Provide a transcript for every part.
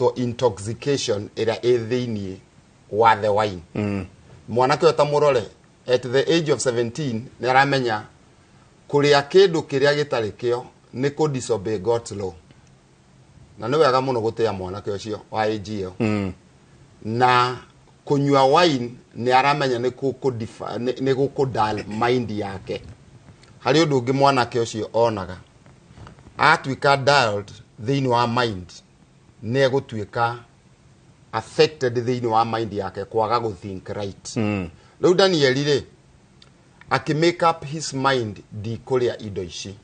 auto intoxication ira ethini wa the wine mwanake otamurore at the age of 17 niramenya kuria kindu kiria gitari kio ni ku disobey God's law na ni wega muno gutia mwanake ucio wa age iyo na kunywa wine ni aramenya ni gukudal mind yake hari undu ungi mwanake ucio onaga atwika dialed thini wa mind ni egutwika affected thini wa mind yake kwaga go think right riu Daniel ri aki make up his mind di kuria indo ici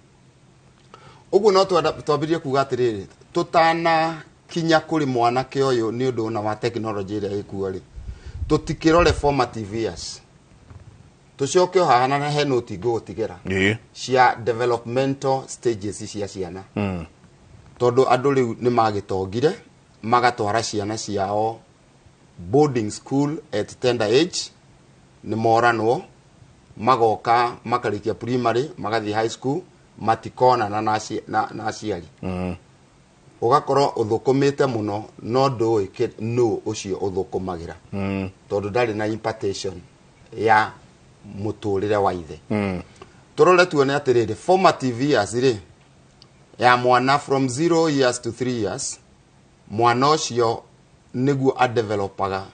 ugu no twabirie kuga atiriri tutana kinya kuri mwanake uyu ni undu na wa technology ira ikuo ri tutikirore formative years tucoke hana na henuti go tigera cia developmental stages cia ciana tondu andu riu ni magitongire magatwara ciana ciao boarding school at tender age ni moranwo magoka makarikia primary magathi high school matikona na aciari ugakoro uthukumite muno no nduike no ucio uthukumagira tondu ndari na impartation ya muturire wa ithe turore tuone atiriri formative years ri ya mwana from 0 years to 3 years mwana ucio niguo adevelopaga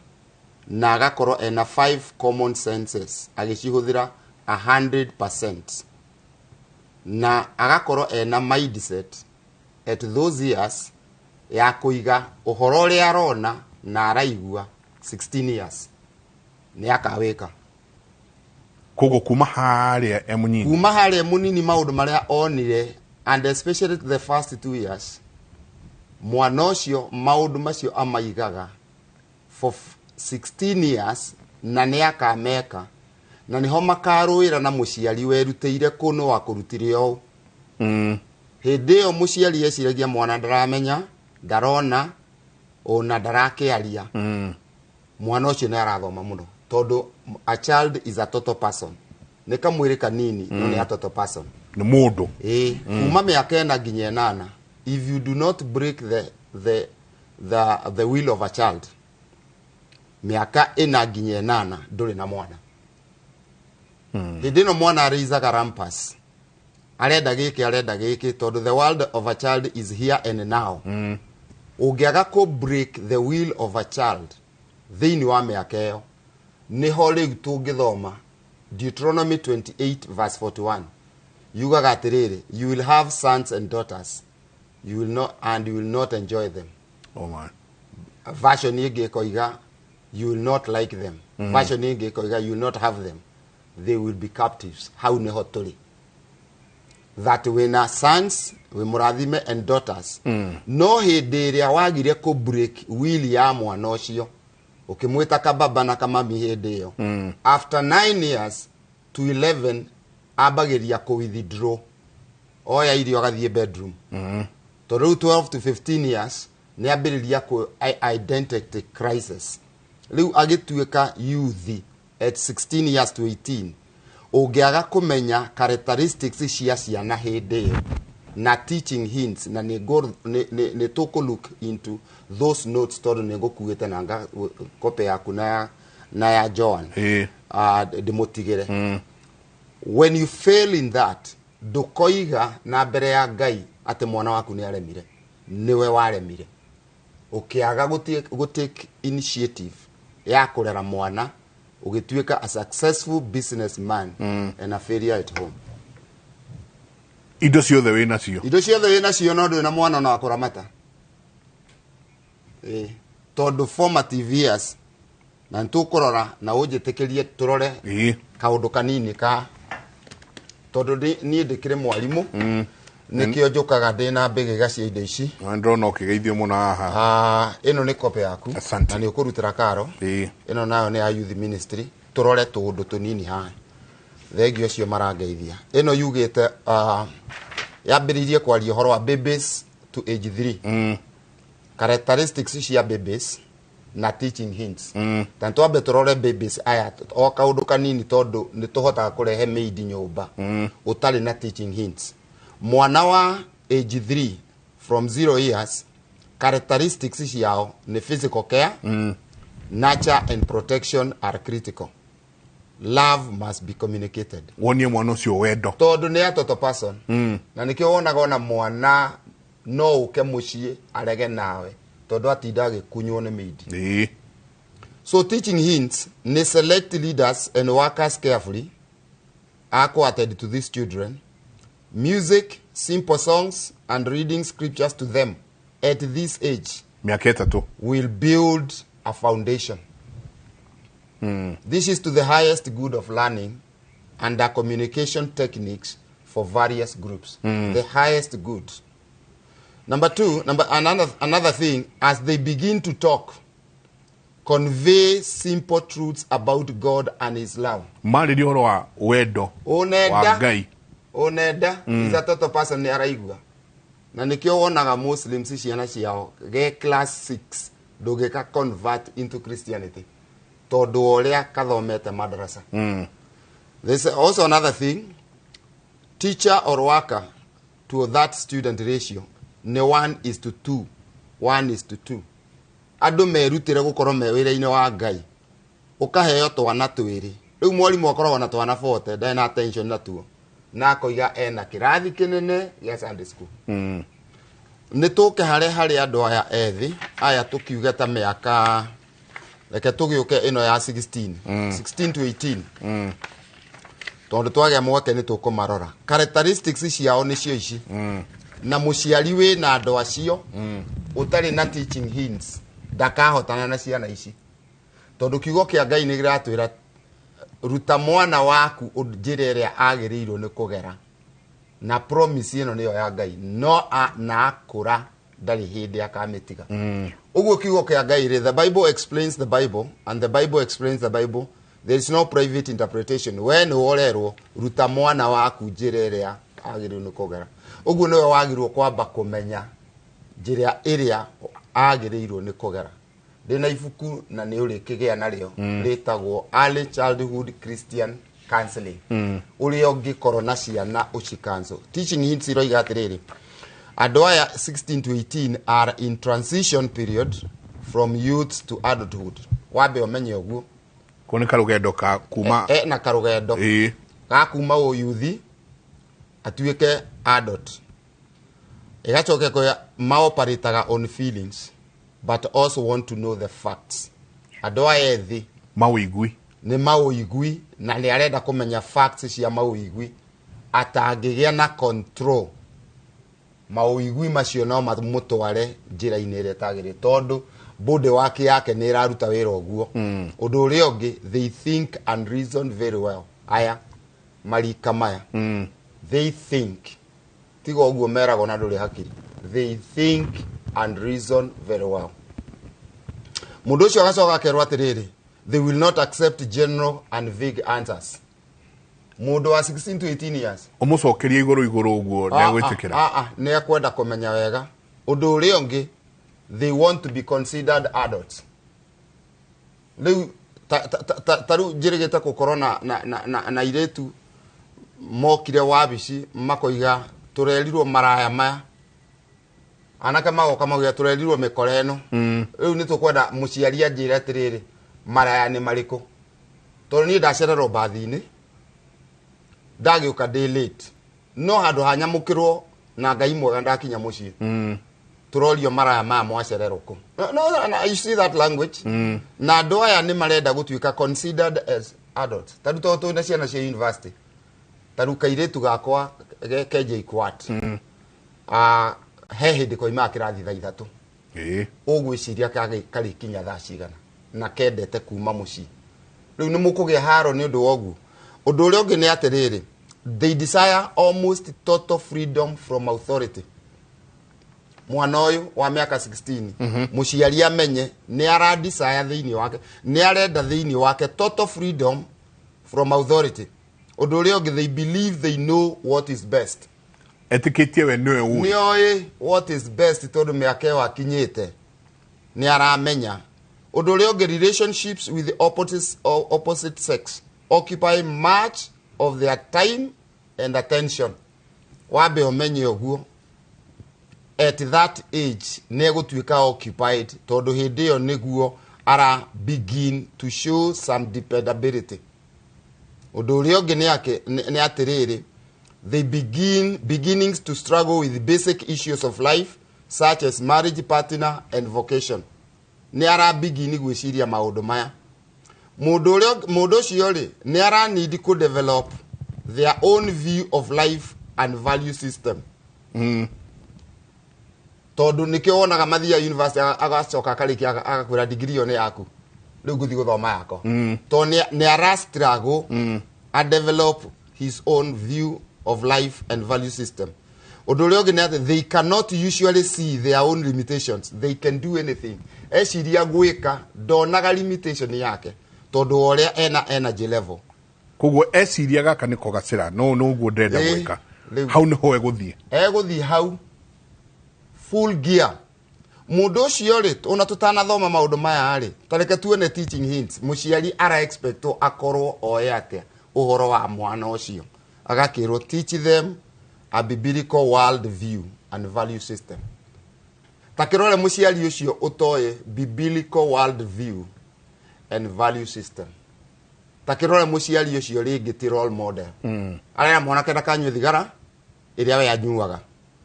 na agakorwo ena 5 common senses agicihuthira 100% na agakorwo ena mindset at those years ya kuiga uhoro uri arona na araigua 16 years ni akaweka kogo kuma haria emunini maundu maria onire and especially the first 2 years mwana ucio maundu macio amaigaga for 16 years na ni akameka na niho makaruira na muciari werutire kuno wa kurutire o hindi yo muciari yeciragia mwana ndaramenya ndarona ona ndarakiaria mwana ucio ni arathoma muno tondu a child is a total person ni kamwire kanini no ni a total person ni mundu kuma miaka ena nginya 8 if you do not break the will of a child miaka ena nginya 8 nduri na mwana hindi no mwana arizaga rampas arenda giki tondu the world of a child is here and now ungiaga ko break the will of a child thini wa miaka iyo niho riu tungithoma Deuteronomy 28 verse 41 yugaga atiriri you will have sons and daughters you will not enjoy them version ingi koiga you will not like them version ingi koiga you will not have them they will be captives how niho turi that when sons we murathime and daughters no hindi iria wagire ko break will ya mwana ucio ukimwita kababa na kamami hindi iyo after 9 years to 11 abagiria ko withdraw oya irio gathie bedroom to 12 to 15 years ni abiriria ko identity crisis riu agituika youth at 16 years to 18 ungiaga kumenya characteristics cia ciana hindi na teaching hints na ni toko look into those notes tondu ni ngukuite na kope yaku na ya John demotigere when you fail in that dukoiga na mbere ya Ngai ati mwana waku ni aremire niwe waremire ukiaga gutake initiative ya kurera mwana ugituika a successful businessman and a failure at home indo ciothe wina cio no ndwina mwana na kuramata tondu formative years na ntukurora na ujitekerie turore kaundu kanini ka tondu ni ndikire mwalimu nikio njukaga ndina mbigiga cia indo ici ndrona ukigeithio muno haha ino ni kope yaku na ni ukurutira karo ino nayo ni ya youth ministry turore tundu tunini haha thegio cio marangeithia ino yugite yambiririe kwaria horo wa babies to age 3 characteristics cia babies na teaching hints tanto abe turore babies aya o kaundu kanini tondu ni tuhotaga kurehe maid nyumba utari na teaching hints mwana wa age 3 from 0 years characteristics ciao ni physical care, nurture and protection are critical. Love must be communicated. Woni mwana cio wendo. Tondu ni atoto person. Na nikio wonaga ona mwana no uke mucie arege nawe. Tondu atinda agikunywo ni midi. So teaching hints ni select leaders and workers carefully acquainted to these children. Music, simple songs and reading scriptures to them at this age will build a foundation. This is to the highest good of learning and the communication techniques for various groups. The highest good. Number two, another thing, as they begin to talk, convey simple truths about God and His love. Mali dioro wa wedo. Wa gai. Oneda is a total person ni araigua. Na nikio wonaga Muslims ciana ciao ge class 6 doge ka convert into Christianity. Todo oria kathomete madrasa. There's also another thing. Teacher or worker to that student ratio ne 1:2. 1:2. Adu merutire gukoro mewire-ine wa Ngai. Ukaheo twana twiri. Riu mwalimu akoragwo na twana 40 ndena attention na tuo. Na koiga ena kirathi kinene ya Sunday school. Nituke hare andu aya ethi aya tukiuga ta miaka reke tugiuke ino ya 16 to 18. Tondu twagea mwake ni tukumarora. Characteristics ciao ni cio ici. Na muciari we na andu acio utari na teaching hints ndakahotana na ciana ici. Tondu kiugo kia Ngai ni giratwira ruta mwana waku njira iria agirirwo ni kugera. Na promise ino niyo ya Ngai no na akura ndari hindi akamitiga. Uguo kiugo kia Ngai the Bible explains the Bible and the Bible explains the Bible. There is no private interpretation. When worerwo ruta mwana waku njira iria agirirwo ni kugera. Uguo niwe wagirwo kwamba kumenya njira iria agirirwo ni kugera. Ndina ibuku na ni uri kigea nario ritagwo Early Childhood Christian Counseling. Uri ongikorwo na ciana ucikanzo. Teaching hints iroiga atiriri. Andu aya 16 to 18 are in transition period from youth to adulthood. Wabe omenye oguo. Kone karugendo ka kuma na karugendo. Ka kuma o youth atuike adult. Igachoke ko maoparitaga on feelings but also want to know the facts. Andu aya ethi mawigui ni mawigui na ni arenda kumenya facts cia mawigui atangigia na control mawigui macio no mutware njira-ini iria tagire tondu body wake yake ni iraruta wira oguo. Undu uria ungi they think and reason very well. Aya marika maya they think tigo oguo merago na nduri hakiri. They think and reason very well. Mundu ucio agacoka akerwo atiriri they will not accept general and vague answers. Mundu wa 16 to 18 years umucokerie iguru uguo na gwitikira ni akwenda kumenya wega. Undu uria ungi they want to be considered adults. Riu taru jirigite gukorwo na iretu mokire wabici makoiga turerirwo maraya maya anaka magoka magia turerirwo mikore eno. Riu ni tukwenda muciari anjire atiriri maraya ni mariko tondu ni ndacererwo bathi-ini ndagiuka day late no handu hanyamukirwo na Ngai mwega ndakinya mucii turorio maraya ma mwacererwo ku. No, you see that language. Na andu aya ni marenda gutuika considered as adults. Tadu toto na ciana cia university tadu kairetu gakwa keje ikwat he hindi koima kirathi thaa 3 ugwiciria kari kinya thaa cigana na kendete kuma mucii. Riu ni mukugia haro ni undu wogu. Undu uria ungi ni atiriri they desire almost total freedom from authority. Mwana uyu wa miaka 16 muciari amenye ni ara desire thiini wake ni arenda thiini wake total freedom from authority. Undu uria ungi they believe they know what is best. Etiquette we no ewu. Ni oi what is best tondu miaka wa kinyite ni aramenya. Undu uria ungi relationships with the opposite sex occupy much of their time and attention. Wabe omenye oguo. at that age nego tuika occupied todo hideo neguo ara begin to show some dependability. Odorio gene yake ne atiriri, they beginnings to struggle with basic issues of life such as marriage partner and vocation. Ne ara begini gwiciria maundu maya. Mudo ciori ne ara need to develop their own view of life and value system. Tondu nikio wonaga mathia university agacoka kariki agakwira degree one yaku riu guthi guthoma yako to ne ara struggle and develop his own view of life and value system. They cannot usually see their own limitations. They can do anything. Eshiria gwika donaga limitation yake tondu oria ena energy level. Koguo eshiria gaka niko gacira no guo ndenda gwika hau ni ho eguthie hau full gear. Mudo ciori ona tutana thoma maundu maya ari tareke tuone teaching hints muciari ara expect akorwo oyate uhoro wa mwana ucio agakirwo teach them a biblical world view and value system. Takirole muciari ucio utoye biblical world view and value system. Takirole muciari ucio ringi role model. Ara mwana kenda kanywe thigara iria we anyuaga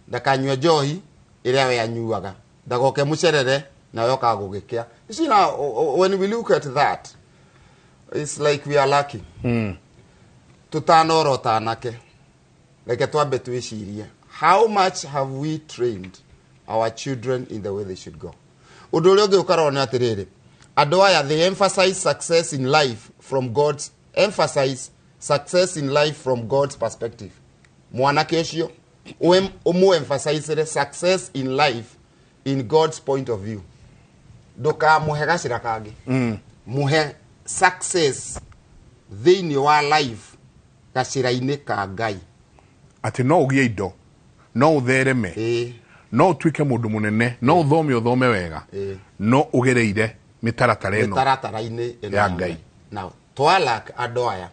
ndakanywe njohi iria we anyuaga ndagoke mucerere na yoka gugikia. You see now when we look at that, it's like we are lucky. Tutanoro tanake like twambe twicirie, how much have we trained our children in the way they should go? Udurio ge ukarona atiriri andu aya they emphasize success in life from God's perspective. Mwana kesho umu emphasize success in life in God's point of view. Doka muhega shirakage muhe success thini wa life gashira-ine ka Ngai ati no ugie indo no uthereme no twike mundu munene no uthome wega no ugereire mitaratara-ine ya Ngai. Now twalak adoya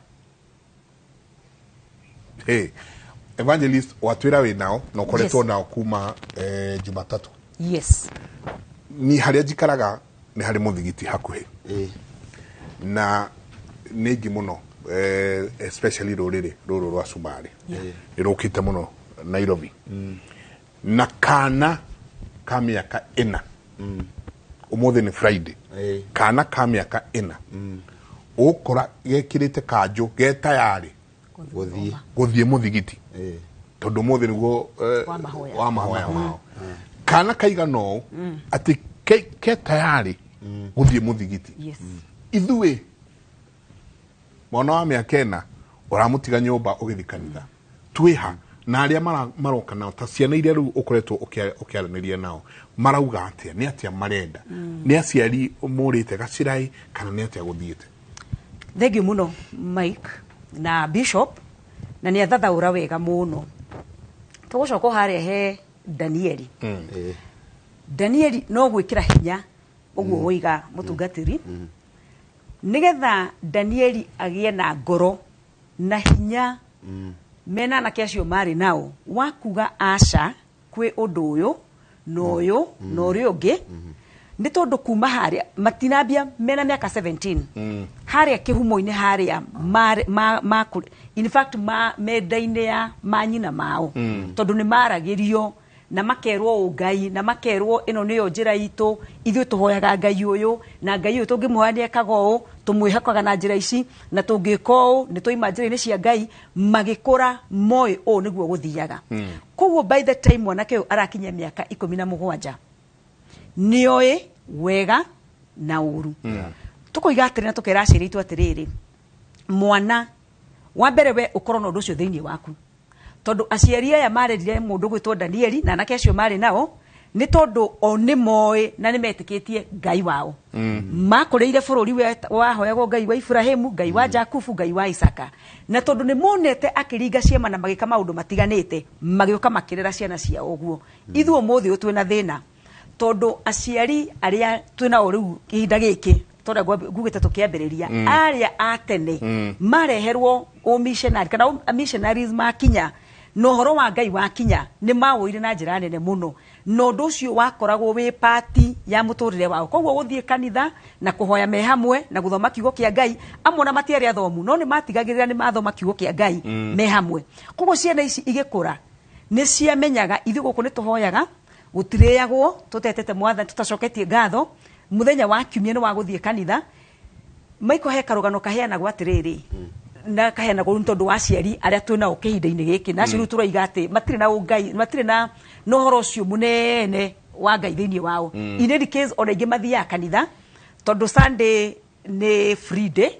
Evangelist watwira we nao no koretwo nao kuma Jumatatu. Yes. Ni haria jikaraga ni hari muthigiti hakuhi na negi muno especially ruru rwa Sumari irukite muno Nairobi na kana kamiaka ina umuthi ni Friday kana kamiaka ina ukora gekirite kanju getayari guthie muthigiti tondu muthi niguo wa mahoya mao kana kaiga no ati ke tayari guthie muthigiti. Ithuĩ mwana wa mĩaka ĩna ũramũtiga nyũmba ũgĩthi kanitha twĩha na aria maroka nao ta ciana iria rĩu ũkoretwo ũkĩaranĩria nao marauga atĩa nĩ atĩa marenda nĩ aciari mũrĩte gacirai kana nĩ atĩa gũthiĩte? Thengiũ mũno Mike na Bishop na nĩ athathaũra wega mũno. Tũgũcoka harĩa he Danieli. Danieli no gwĩkĩra hinya ũguo woiga mũtungatĩri nigetha Danieli agie na ngoro na hinya mena na kiacio mari nao wakuga aca kwi undu uyu no uyu no ri ungi ni tondu kuma haria matinambia mena miaka 17 haria kihumo-ini haria in fact menda-ini ya manyina mao tondu ni maragirio na makerwo Ngai na makerwo ino niyo njira itu ithuĩ tuhoyaga Ngai uyu na Ngai uyu tungimwania kago tumwihakaga na njira ici na tungiko ni tuima njira-ini cia Ngai magikura moi o niguo guthiaga. Koguo by the time mwanake arakinya miaka 17 nioi wega na uru tukoiga atiri na tukiraciri itu atiriri mwana wa mbere we ukorwo na undu ucio thiini waku tondu aciari aya marerire mundu gwitwo Danieli na nake acio mari nao ni tondu oni moi na ni metikitie Ngai wao makuriire bururi wa hoyagwo Ngai wa Ibrahimu, Ngai wa Jakubu, Ngai wa Isaka na tondu ni monete akiringa ciema na magika maundu matiganite magioka makirera ciana cia uguo ithuo muthi utwe na thina tondu aciari aria twina o riu kihinda giki tondu gugite tukiambiriria aria atene mareherwo o missionary kana missionaries makinya no horo wa Ngai wakinya ni mawoire na njira nene muno no ndocio wakoragwo we party ya muturire wao koguo guthie kanitha na kuhoya me hamwe na guthoma kiugo kia Ngai amwe na matiari athomu no ni matigagirira ni mathoma kiugo kia Ngai me hamwe koguo ciana ici igikura ni ciamenyaga ithu guku ni tuhoyaga gutireyagwo tutetete mwathani tutacoketie ngatho muthenya wa kiumia ni wa guthie kanitha maiko he karugano kaheana gwatiriri na kaheana go ntondu wa ciari aria twina ukihinda-ini giki na ciru turaiga ati matire na Ngai matire na no horo cio munene wa Ngai thiini wao in any case ona ingi mathia kanitha tondu Sunday ni free day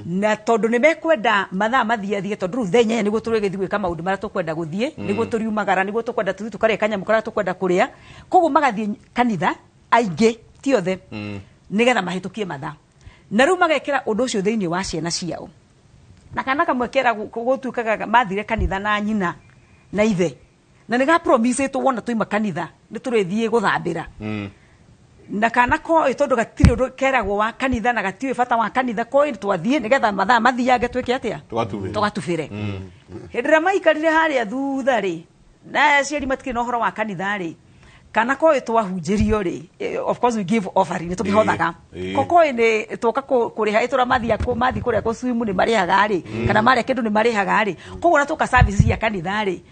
na tondu ni mekwenda mathaa mathiathie tondu ru thenya niguo turigithie gwika maundu maria tukwenda guthie niguo turiumagara niguo tukwenda tuthi tukaria kanyamu karia tukwenda kuria koguo magathie kanitha aingi ti othe nigetha mahitukie mathaa na riu magekira undu ucio thiini wa ciana ciao na kana kamwekera gutuikaga mathire kanitha na nyina na ithe na niga promise to wona tuima kanitha ni turithie guthambira na kana ko tondu gatiri undu keragwo wa kanitha na gatiri bata wa kanitha ko twathie nigetha mathaa mathiage twike atia tugatubire hindira maikarire haria thutha ri na ciari matikiri na horo wa kanitha ri kana ko twahunjirio ri of course we give offering ni tukihothaga koko ni tuka kuriha itura mathia ko mathi kuria ko swimu ni marihaga ri kana maria kindu ni marihaga ri koguo na tuka service ya kanitha ri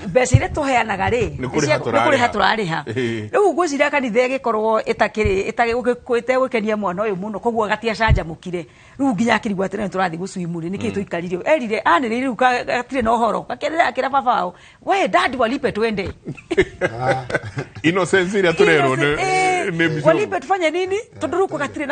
mbeca iria tuheanaga ri ni kuriha turariha riu ngwiciria kanitha igikorwo itegukenia mwana uyu muno koguo gatia canja mukire riu nginya akirigwa tene turathi gucwimuri niki tuikaririo erire anire riu gatire na uhoro gakerera akira baba wao we dad walipe twende innocence iria turero ni walipe tufanye nini tondu ruko gatire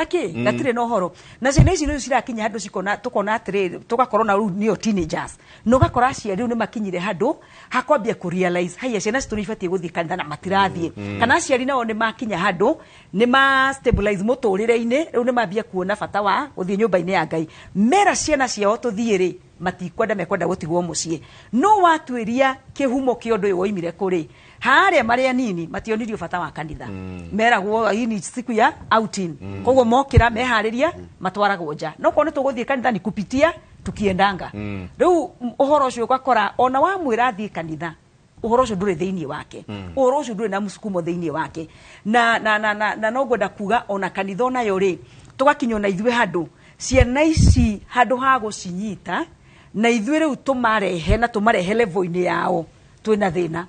na uhoro na ciana ici ni cirakinya handu cikona tukona atiri tugakorwo na riu nio teenagers no gakora ciari riu ni makinyire handu hakwambia ku realize haya ciana citu ibatie guthie kanitha na matirathie kana ciari nao ni makinya handu ni ma stabilize muturire-ini riu ni mambia kuona bata wa guthie nyumba-ini ya Ngai mera ciana ciao tuthie ri matikwenda mekwenda gutigwo mucii no watwiria kihumo kia undu uyu woimire kuri haria maria nini mationirio bata wa kanitha meragwo hii ni siku ya outing koguo mokira mehariria matwaragwo nja no kono tuguthie kanitha ni kupitia tukiendanga riu uhoro ucio gwakora ona wa mwira thie kanitha uhoro ucio nduri thiini wake uhoro ucio nduri na musukumo thiini wake na no gwenda kuga ona kanitha nayo ri tugakinywo na ithwe handu ciana ici handu ha gucinyita na ithwe riu tumarehe na tumarehe level-ini yao twina thina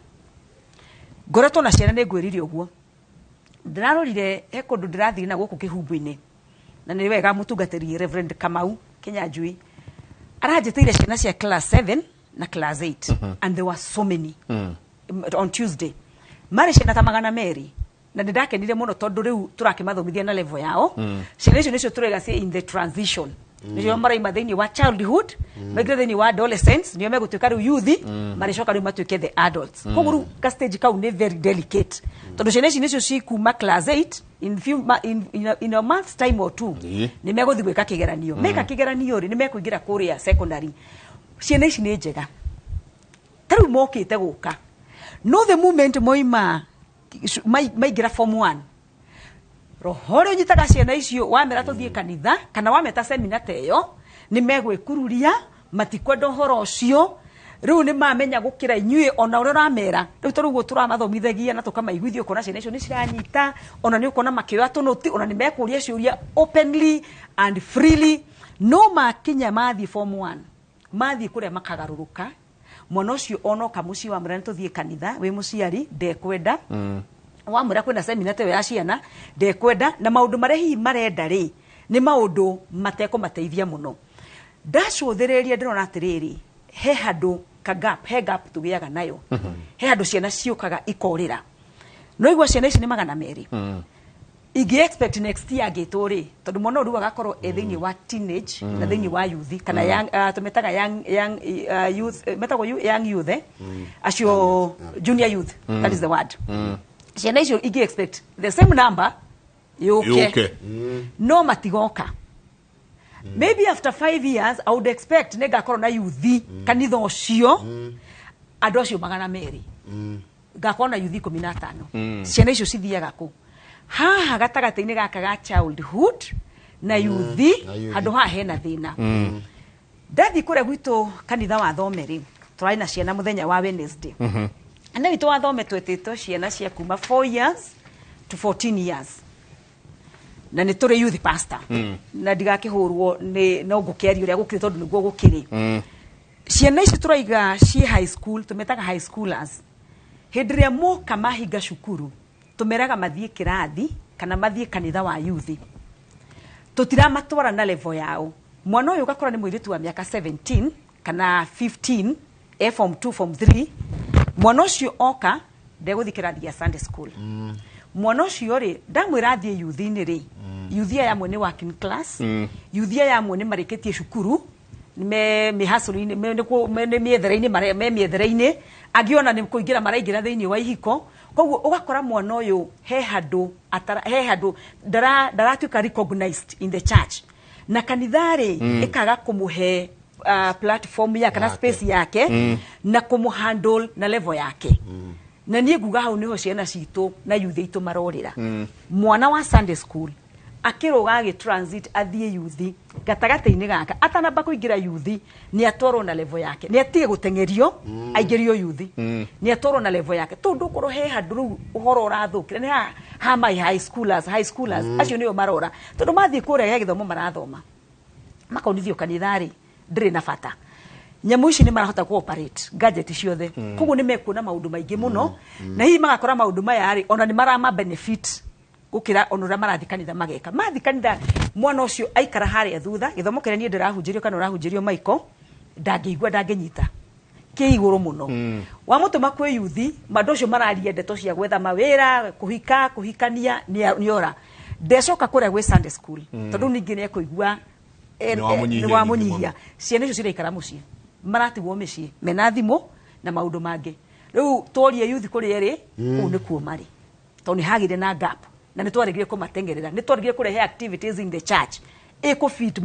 ngoretwo na ciana ni ngwirire uguo ndirarorire he kundu ndirathii na guku kihumbu-ini na ni wega mutungatiri Reverend Kamau Kinyanjui arajiteire ciana cia class 7 na class 8 and there were so many on Tuesday mari ciana ta magana meri na ndakenire muno tondu riu turakimathomithia na level yao ciana icio nicio turega in the transition nicio maraima thiini wa childhood megire thiini wa adolescence nio megutuika riu youth maricoka riu matuike the adults koguo riu ka stage kau ni very delicate tondu ciana ici nicio cikuma class 8 in a month's time or two ni meguthi gwika kigeranio meka kigeranio ri ni mekuingira kuria secondary ciana ici ni njega tariu mokite guka no the moment moima maigira form 1 rohore nyitaga ciana icio wamera tuthie kanitha kana wameta seminar teyo ni megwikururia matikwenda horo ucio riu ni mamenya gukira inyue ona uri ramera riu tarugo turamathomithagia na tukamaiguithio kona ciana icio ni ciranyita ona ni ukona makioya tunuti ona ni mekuria ciuria openly and freely no makinya mathi form 1 mathi kuria makagaruruka mwana ucio ono kamuci wa mrani tuthie kanitha we muciari ndekwenda wamura kwenda seminar teyo ya ciana ndekwenda na maundu maria hi marenda ri ni maundu mateko mateithia muno ndacuthiriria ndirona atiriri he handu he gap tugiaga nayo he handu ciana ciukaga ikorira no igwa ciana ici ni magana meri igi expect next year gituri tondu mwana uru agakorwo ethiini wa teenage na thiini wa youth kana young tumetaga young youth metago young youth acio junior youth that is the word ciana icio igi expect the same number yuke no matigoka maybe after 5 years I would expect nega korwo na youth kanitha ucio andu acio magana meri gakorwo na youth 15 ciana icio cithiaga ku haha gatagata-ini gaka ga childhood na youth handu haha hena thina ndathi kuria gwitu kanitha wa thomeri turai na ciana muthenya wa Wednesday ana witå wathome twetĩtwo ciana cia kuma 4 years to 14 years na nä tå rä youth pastor na ndigakä hå rwo no ngå kä aria å rä a gå kä rä tondå nä guo gå kä rä ciana ici tå raiga ciä high school tå metaga high schoolers hä ndä ä rä a moka mahinga cukuru tå meraga mathiä kä rathi kana mathiä kanitha wa youth tå tiramatwara na level yao mwana å yå gakora nä må irä tu wa mä aka 17 kana 15 form 2 form 3 mwana å cio oka ndegå thikä rathi ya Sunday school mwana å cio rä ndamwä ra thiä youth-inä rä youth aya amwe nä working class youth aya amwe nä marä kä tie cukuru me mĩhacũrĩ-inĩ nĩ mĩethere-inĩ me mĩethere-inĩ angĩ ona nĩ kũingĩra maraingĩra thĩinĩ wa ihiko koguo ũgakora mwana ũyũ he handũ ndaratuĩka recognized in the church na kanitha-rĩ ĩkaga kũmũhe platform ya kana space yake na kũmũhandle na level yake na niĩ nguga hau nĩho ciana citũ na youth itũ marorĩra mwana wa Sunday school akĩrũga agĩ-transit athiĩ youth gatagatĩ-inĩ gaka atanamba kũingĩra youth nĩ atwarwo na level yake nĩ atige gũteng'erio aingĩrio youth nĩ atwarwo na level yake tondũ ndũkorwo he handũ rĩu ũhoro ũrathũkĩra nĩ ha my high schoolers acio nĩo marora tondũ mathiĩ kũrĩa gĩa gĩthomo marathoma makonithio kanitha-rĩ ndĩrĩ na bata nyamũ ici nĩ marahota kũ-operate gadget ciothe koguo nĩ mekuona maũndũ maingĩ mũno na hihi magakora maũndũ maya-rĩ ona nĩ marama benefit gukira onura marathi kanitha mageka mathi kanitha mwana ucio aikara haria thutha githomo kire nie ndirahunjirio kana urahunjirio maiko ndangĩigua ndangĩnyita kĩigũrũ mũno wa mũtũma kwĩ yuthi mandũ ucio mararia ndeto cia gwetha mawĩra kũhikania nĩora ndecoka kũrĩa gwĩ Sunday school tondũ ningĩ nĩ ekũigua nĩ wamũnyihia ciana icio ciraikara mũciĩ maratigwo mĩciĩ mena thimũ na maũndũ mangĩ rĩu tworie yuthi kũrĩa rĩ kũu nĩ kuo marĩ tondũ nĩ hagire na gap na nĩ twarĩgire kũmatengerera nĩ twarĩgire kũrehe activities in the church ĩkũfit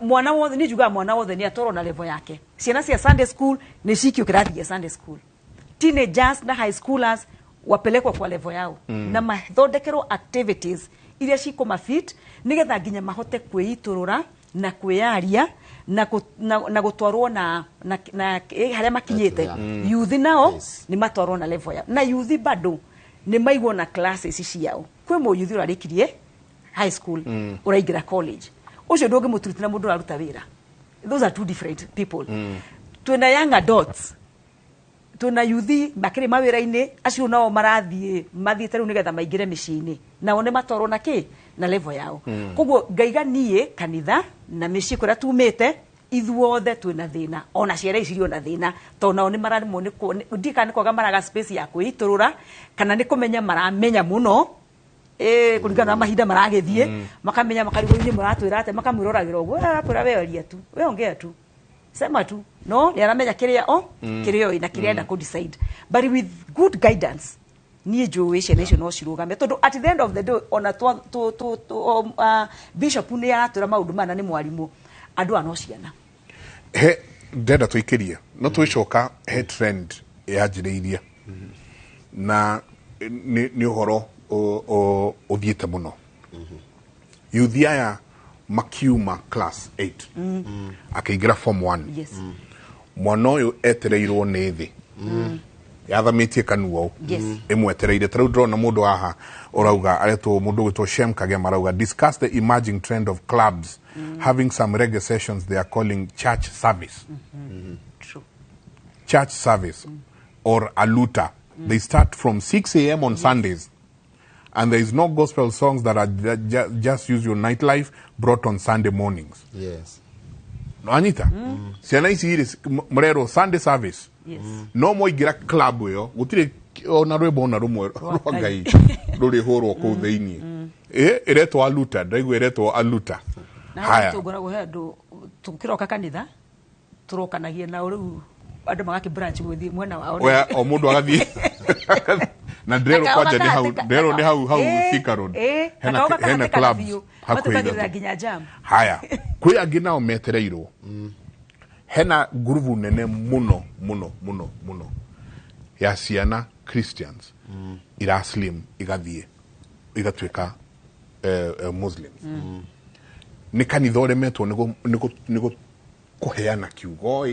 mwana wothe nĩ njugaga mwana wothe nĩ atwarwo na level yake ciana cia Sunday school nĩ cikio kĩrathi gĩa Sunday school teenagers na high schoolers wapelekwa kwa level yao na mathondekerwo activities iria cikũmafit nĩgetha nginya mahote kwĩitũrũra na kwĩyaria na gũtwarwo na harĩa makinyĩte youth nao nĩ matwarwo na level yao na youth bado nĩ maigwo na classes ciao kwĩ mũyuthi ũrarĩkirie high school ũraingĩra college ũcio ndũngĩmũturuti na mũndũ ũraruta wĩra those are two different people twĩna young adults twĩna yuthi makĩrĩ mawĩra-inĩ acio nao mathiĩte rĩu nĩgetha maingĩre mĩciĩ-inĩ nao nĩ matwarwo na kĩ na level yao koguo ngaiga niĩ kanitha na mĩciĩ kũrĩa tumĩte ithuothe twĩna thĩna ona ciana ici irĩ na thĩna tondũ nao nĩ maramwo ndika nĩ kwaga maraga space ya kwĩitũrũra kana nĩ kũmenya maramenya mũno kũringana na mahinda maragĩthiĩ makamenya makarigwo-inĩ mũratwĩra atĩ makamwĩroragĩra ũguo arakwĩra weoria tu we ongea tu sema tu no nĩ aramenya kĩrĩa kĩrĩa na kĩrĩa enda kũ-decide but with good guidance niĩ njũĩ ciana icio no cirũgame tondũ at the end of the day ona bishop nĩ aratwĩra maũndũ mana nĩ mwarimũ andũ no ciana he ndenda tũikĩrie no twĩcoka he trend yanjĩrĩirie na nĩ ũhoro ũthiĩte mũno youth aya makiuma class 8 akĩingĩra form 1 mwana ũyũ etereirwo nĩ thĩ yathamĩtie kanua ĩmwetereire ta rĩu ndĩrona mũndũ haha ũrauga aretwo mũndũ gwĩtwo Shem Kagema arauga discuss the emerging trend of clubs having some reggae sessions they are calling church service church service or aluta they start from 6 a.m. on Sundays and there is no gospel songs that are just use your nightlife brought on Sunday mornings. Yes. No Anita. Ciana ici mrero Sunday service. Yes. No moigira club yo gutire ona rwĩmbo ona rumwe rwa Ngai rũrĩ hũrwo kũu thĩinĩ. Iretwo aluta ndaigua iretwo aluta. Haya. Tũgoragwo he andũ tũkĩroka kanitha tũrokanagia na rĩu andũ magaki branch gũthiĩ mwena wao. We o mũndũ agathiĩ na ndero kwaje ni hau ndero ni hau Thika Road hena clubs hakuhĩra nginya jam haya kwĩ angĩ nao metereirwo hena nguruvu nene mũno ya ciana Christians iraslim igatuĩka Muslims nĩ kanitha ũremetwo nĩgo kũheana kiugo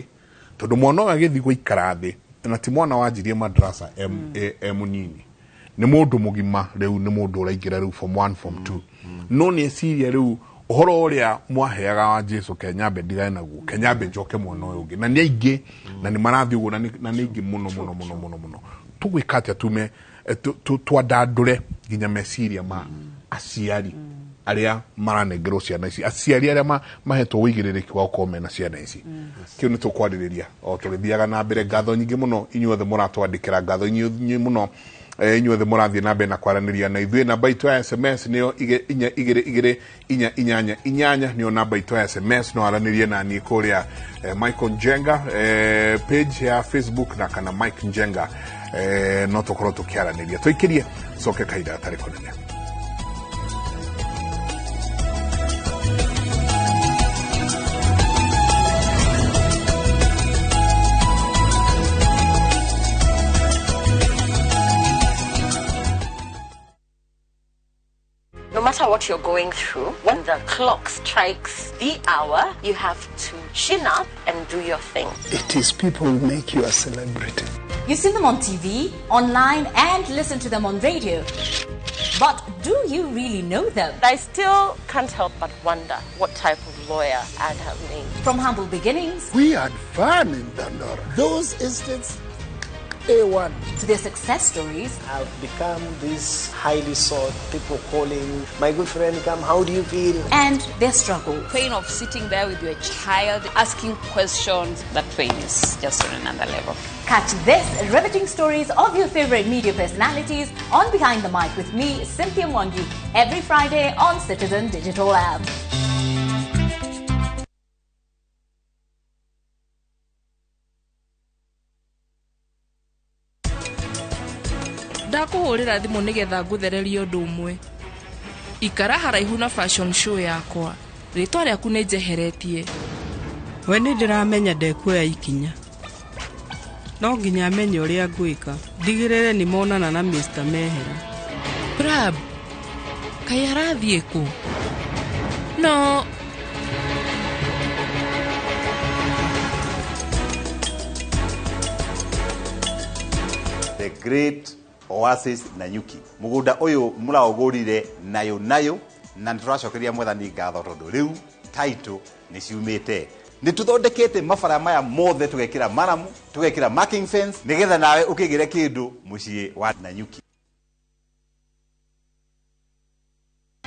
tondũ mwana ũyũ agĩthiĩ gũikara thĩ na ti mwana wanjirie madrasa munini ni mundu mugima riu ni mundu uraingira riu form 1 form 2 no ni esiria riu uhoro uria mwaheaga wa Jesu Kenyambe ndigae naguo Kenyambe njoke mwana uyu ungi na ni aingi na ni marathi uguo na ni aingi muno tugwikatia tume twadandure ginya mesiria ma aciari aria maranengerwo ciana ici aciari aria mahetwo wigiririki wa ukome na ciana ici kiu ni tukwariria o turithiaga na mbere ngatho nyingi muno inyuothe muratwandikira ngatho nyingi muno inyuothe murathie na mbere na kwaraniria na ithuĩ namba itu ya SMS niyo inyanya niyo namba itu ya SMS no aranirie na ni kuria Michael Njenga page ya Facebook na kana Mike Njenga no tukorwo tukiaraniria tuikirie soke kaida tariko nene. No matter what you're going through, when the clock strikes the hour, you have to chin up and do your thing. It is people who make you a celebrity. You see them on TV, online, and listen to them on radio. But do you really know them? I still can't help but wonder what type of lawyer I'd have made. From humble beginnings We had fun in Dandora. Those estates, A1. to their success stories, I've become this highly sought, people calling, my good friend, come, how do you feel? and their struggles. Pain of sitting there with your child, asking questions, that pain is just on another level. Catch this riveting stories of your favorite media personalities on Behind the Mic with me, Cynthia Mwangi, every Friday on Citizen Digital app. ndakuhurira thimu nigetha nguthererie undu umwe ikara haraihu na fashion show yakwa ritwa riaku ni njeheretie we ni ndiramenya ndekuoya ikinya no nginya amenye uria ngwika ndigirire ni monana na Mr. Mehera Brab kai arathie ku no the great Oasis Nanyuki mugunda uyu muraogurire nayo na nituracokeria mwathani ngatho tondu riu title ni ciumite ni tuthondekete mabara maya mothe tugekira maramu tugekira marking fence nigetha nawe ukigire kindu mucii wa Nanyuki.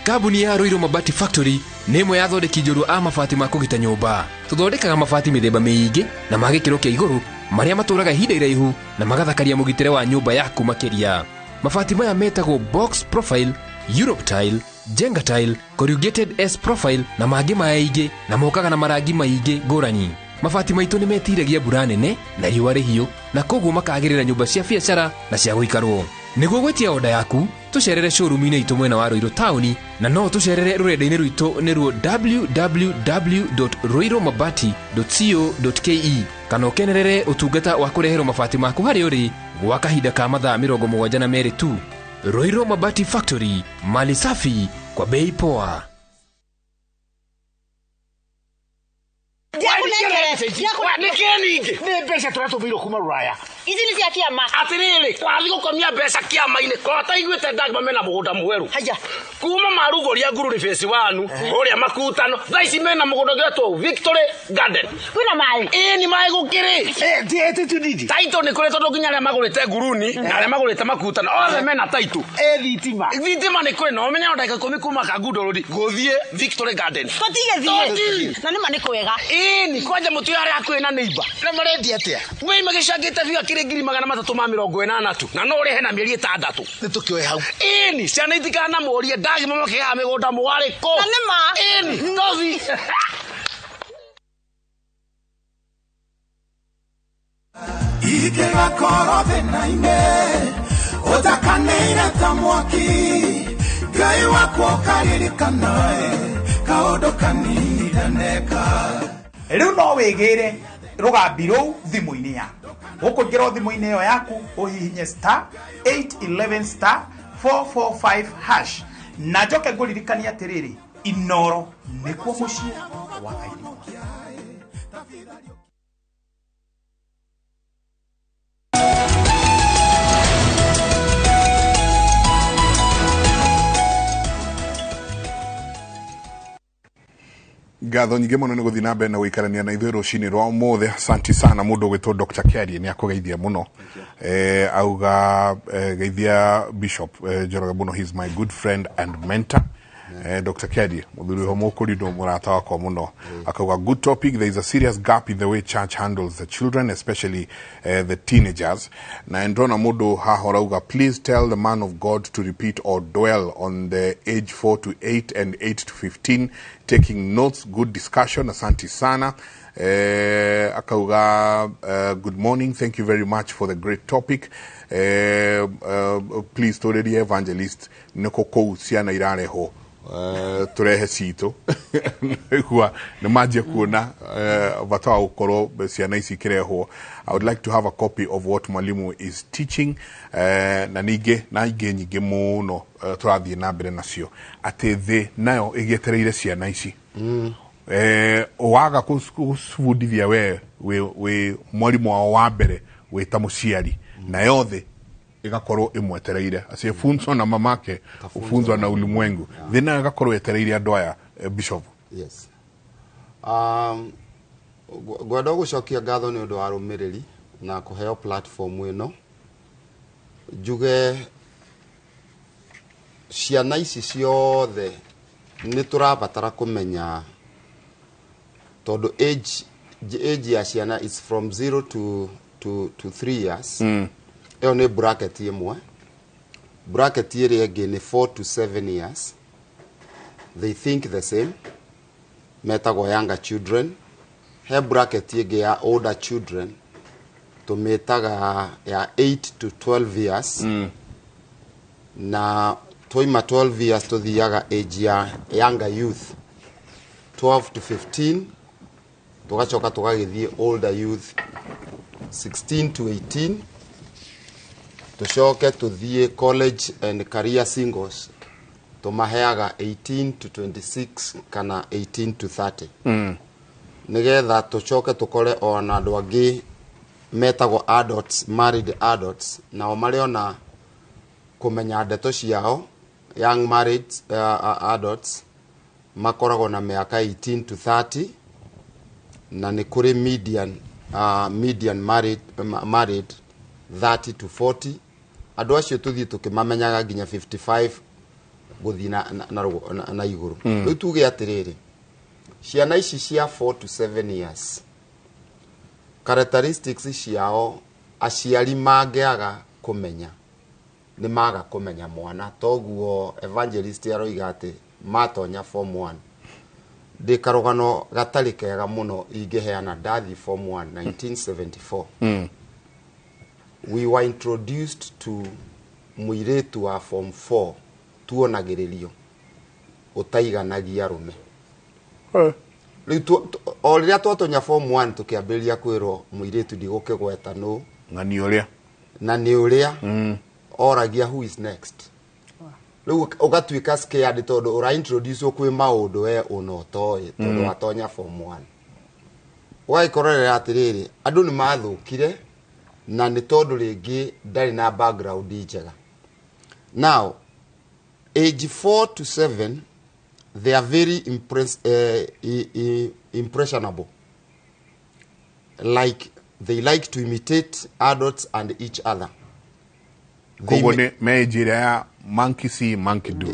Kambuni ya Roiro Mabati Factory nĩ ĩmwe ya thondeki njũru a mabati ma kũgita nyũmba. Tũthondekaga mabati mĩthemba mĩingĩ na ma gĩkĩro kĩa igũrũ marĩa matũraga ihinda iraihu na magathakaria mũgitĩre wa nyũmba yaku makĩria. Mabati maya metagwo box profile, Europe tile, Jenga tile, corrugated S profile na mangĩ maingĩ na mokaga na marangi maingĩ ngũrani. Mabati maitũ nĩ metiragia mbura nene na riũa rĩhiũ na koguo makagĩrĩra nyũmba cia biacara na cia gũikarwo. Nĩguo gwetia oda yaku tucerere showroom-inĩ itũ mwena wa Roiro Town na no tucerere rũrenda-inĩ rwitũ nĩruo www.roiromabati.co.ke kana ũkenerere ũtungata wa kũreherwo mabati maku harĩa ũrĩ gwa kahinda ka mathaa 72 tu. Roiro Mabati Factory, mali safi kwa bei poa. Ni mbeca turatũmĩirwo kuma Ruraya. Ici ni cia kĩama. Atirĩrĩ, twathi gũkomia mbeca kĩama-inĩ kota iguĩte ndagima mena mũgũnda mwerũ. Haya. Kuma marugũria ngururi phase 1 ũrĩa makutano. Thaa ici mena mũgũnda ũgetwo Victory Garden. Kwĩna maĩ. Ni maĩ gũkĩrĩ. Tiete tunidi. Taito nĩ kũrĩ tondũ nginya arĩa magũrĩte nguruni na arĩa magũrĩte makutano othe mena taito. Thitima. Thitima nĩ kũrĩ no menya ndagĩka 10 kuma Kangundo Road gũthiĩ Victory Garden. Tũtigethie. Na nĩ ma nĩ kwega. Ni kwanja mũtu yarĩ hakuhĩ na neighbor. Na marendia atia. Wei magĩcangĩte biga kĩrĩ 380 tu. Na no ũrĩhe na mĩeri 6. Nĩ tukĩoe hau. Ni ciana itikana mũrie ndagima makĩgaga mĩgũnda mwarĩko. Na nĩ ma. Nothi. Ikega koro thĩna-inĩ ũtakanĩire ta mwaki Ngai wakwa ũkaririkana kaũndũ kanini ndaneka. Rĩu no wĩgĩre rũgambi rũu thimũ-inĩ yaku ũkũingĩra thimũ-inĩ ĩyo yaku ũhihinye *811*445# na njoke ngũririkania atĩrĩrĩ Inoro nĩkuo mũciĩ wa Kairĩwa. Ngatho nyingĩ mũno nĩ gũthiĩ na mbere na gũikarania na ithuĩ rũcinĩ rwa ũmũthĩ. Asanti sana mũndũ gwĩtwo Dr. Kerie nĩ akũgeithia mũno. Auga geithia Bishop Njoroge mũno, he's my good friend and mentor. Dr. Kerie mũthuri ho mũkũrindo mũrata wakwa mũno. Akauga good topic, there is a serious gap in the way church handles the children, especially the teenagers. Na ndona mũndũ haha arauga please tell the man of God to repeat or dwell on the age 4 to 8 and 8 to 15, taking notes. Good discussion. Asante sana. Akauga good morning, thank you very much for the great topic. Please to the evangelist niko ciana irareho turehe cito kwa na maji kuona bata ukoro ciana ici kireho. I would like to have a copy of what mwalimu is teaching na nige nyingi muno turathie na mbere nacio ati thi nayo igietereire ciana ici waga kusubudithia we mwalimu wa mbere we ta muciari na yothe igakorwo imwetereire asiyefunzwa na mamake ufunzwa na ulimwengu thina igakorwo etereire andu aya. Bishop. Yes. Gwenda gucokia ngatho ni undu wa rumiriri na kuheo platform ino njuge ciana ici ciothe ni turabatara kumenya tondu age ya ciana is from 0 to 3 years. Eo ni bracket imwe. Bracket iri ege ni 4 to 7 years. They think the same. Metago younger children. He bracket ege ya older children. Tumetaga ya 8 to 12 years. Na toima 12 years to the age ya younger youth. 12 to 15. Tugachoka tukagithie older youth. 16 to 18. Tushoke tuthie college and career singles tumaheaga 18 to 26 kana 18 to 30. Nigetha tucoke tukore ona andu angi metagwo adults, married adults, na o mari ona kumenya ndeto ciao young married adults makoragwo na miaka 18 to 30 na ni kuri median married 30 to 40. Andu acio tuthie tukimamenyaga nginya 55 guthi na iguru. Riu tuge atiriri ciana ici cia 4 to 7 years characteristics ciao aciari mangeaga kumenya ni maga kumenya mwana toguo evangelist aroiga ati matonya form 1 ndikarugano gatari kega muno ingeheana ndathi form 1 1974. We were introduced to muiretu wa form 4 tuonagiririo utaiganagia rume. O riria twatonya form 1 tukiambiria kwirwo muiretu ndigukigweta no na ni uria oragia who is next. Riu ugatuika scared tondu ura introduce kwi maundu we unotoi tondu watonya form 1. Waikorera atiriri andu ni mathukire na ni tondu ringi ndari na background njega. Now age 4 to 7 they are very impressionable, like they like to imitate adults and each other. Kogone meijira ya monkey see monkey do.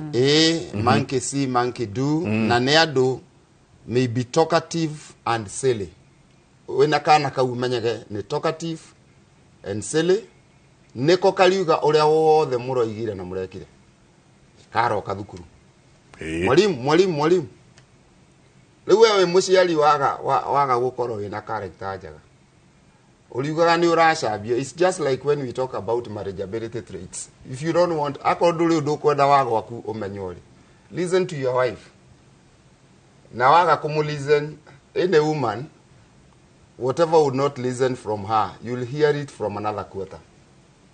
Monkey see monkey do. Na ne ado may be talkative and silly. Wena kana ka umenyege ni talkative and silly. Neko kaliuga uria wothe muroigire na murekire karo kathukuru. Mwalimu riu wewe muciari waga gukorwo wina character njega uliugaga ni uracambia. It's just like when we talk about marriageability traits. If you don't want akonduri ndukwenda wago waku umenyori, listen to your wife. Na waga kumulisten any woman, whatever would not listen from her, you'll hear it from another quarter.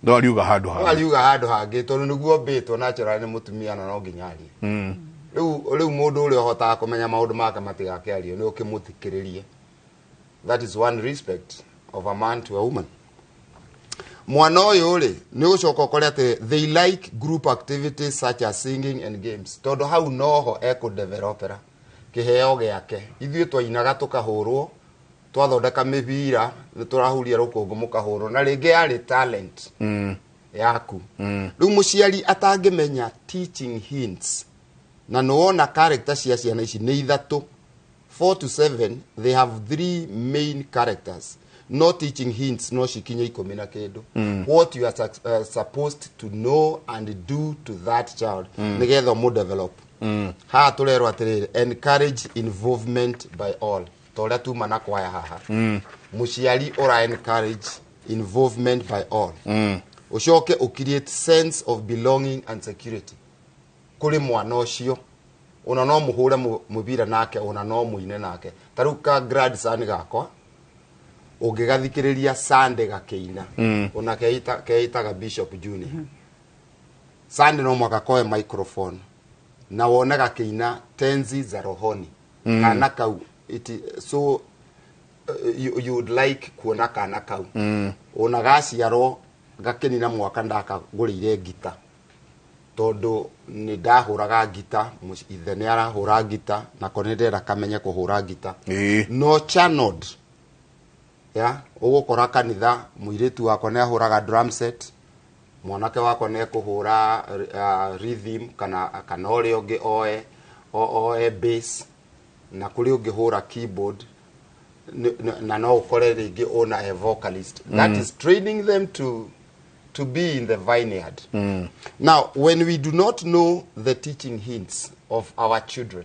No aliuga hadu hage tondu niguo betwo naturally ni mutumia na no nginyari. Riu mundu uri ohota kumenya maundu make matigakiario ni ukimuthikiririe. That is one respect of a man to a woman. Mwana uyu uri ni ucoka ukore ati they like group activities such as singing and games. Tondu hau noho eko developera kiheo giake ithuĩ twainaga tukahũrwo twathondeka mĩbira nĩ tũrahuria rũkũngũ mũkahũrwo na rĩngĩ yarĩ talent yaku rĩu mũciari atangĩmenya teaching hints na nĩwona character cia ciana ici nĩ ithatũ 4 to 7 they have 3 main characters no teaching hints no cikinye 10 na kĩndũ what you are supposed to know and do to that child nĩgetha mu develop ha tũrerwo atĩrĩrĩ encourage involvement by all toria tuma na kwaya haha mũciari ora encourage involvement by all ucoke create sense of belonging and security kuri mwana ucio ona no muhure mubira nake ona no muine nake taruka grandson gakwa ungigathikiriria Sunday gakeina ona keitaga Bishop Junior Sunday no mwaka koe microphone na wone gakeina tenzi za rohoni kana kau so you would like kuona kana kau ona gaciaro gakenina mwaka ndaka ngurire gita tondu ni ndahuraga gita ithe ni arahura gita na konendera kamenya kuhura gita no channeled ya ugukora kanitha muiritu wako ne ahuraga drum set mwanake wako ne kuhura rhythm kana ore ungi oe bass na kuri ungihura keyboard na no ukore ringi ona a vocalist that is training them to be in the vineyard. Now, when we do not know the teaching hints of our children,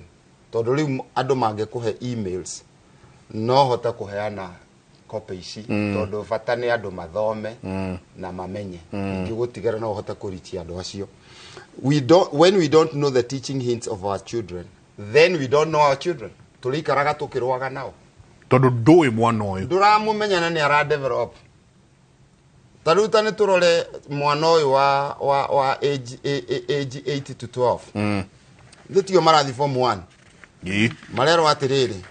todori ado mangekuhe emails, no hota kuheana copy ici, todo fatane ado mathome na mamenye. Ngigutigera no hota kurichia ado acio. When we don't know the teaching hints of our children, then we don't know our children. Tulikaraga tukirwaga nao. Todo doe mwana oyo. Duramumenya na ni ara develop. Taruta ni turole mwana oyo wa age 8 to 12. Nditio marathi form 1. Marero atiriri.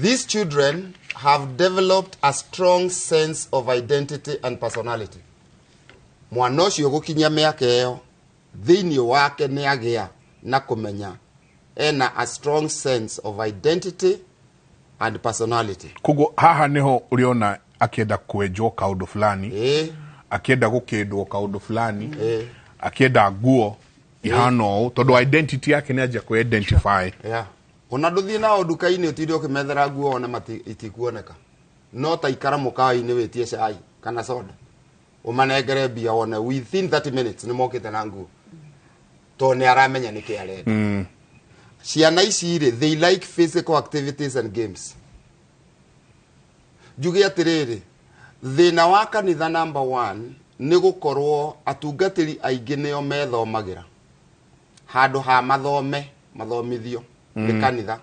These children have developed a strong sense of identity and personality. Mwana ucio gukinya miaka iyo thiini wake ni agia na kumenya ena a strong sense of identity and personality. Kugo haha niho uriona akienda kwenjwo kaundu fulani akienda gukindwo kaundu fulani akienda nguo ihano tondu identity yake ni aje ku identify ona nduthi na nduka-ini utiri ukimethera nguo ona matikuoneka no ta ikara mukawa-ini witie cai kana soda umanengere bia ona within 30 minutes ni mokite na nguo to ni aramenya niki arenda ciana ici ri they like physical activities and games jugi atiriri thina wa kanitha number 1 ni gukorwo atungatiri aingi nio methomagira handu ha mathomithio ni kanitha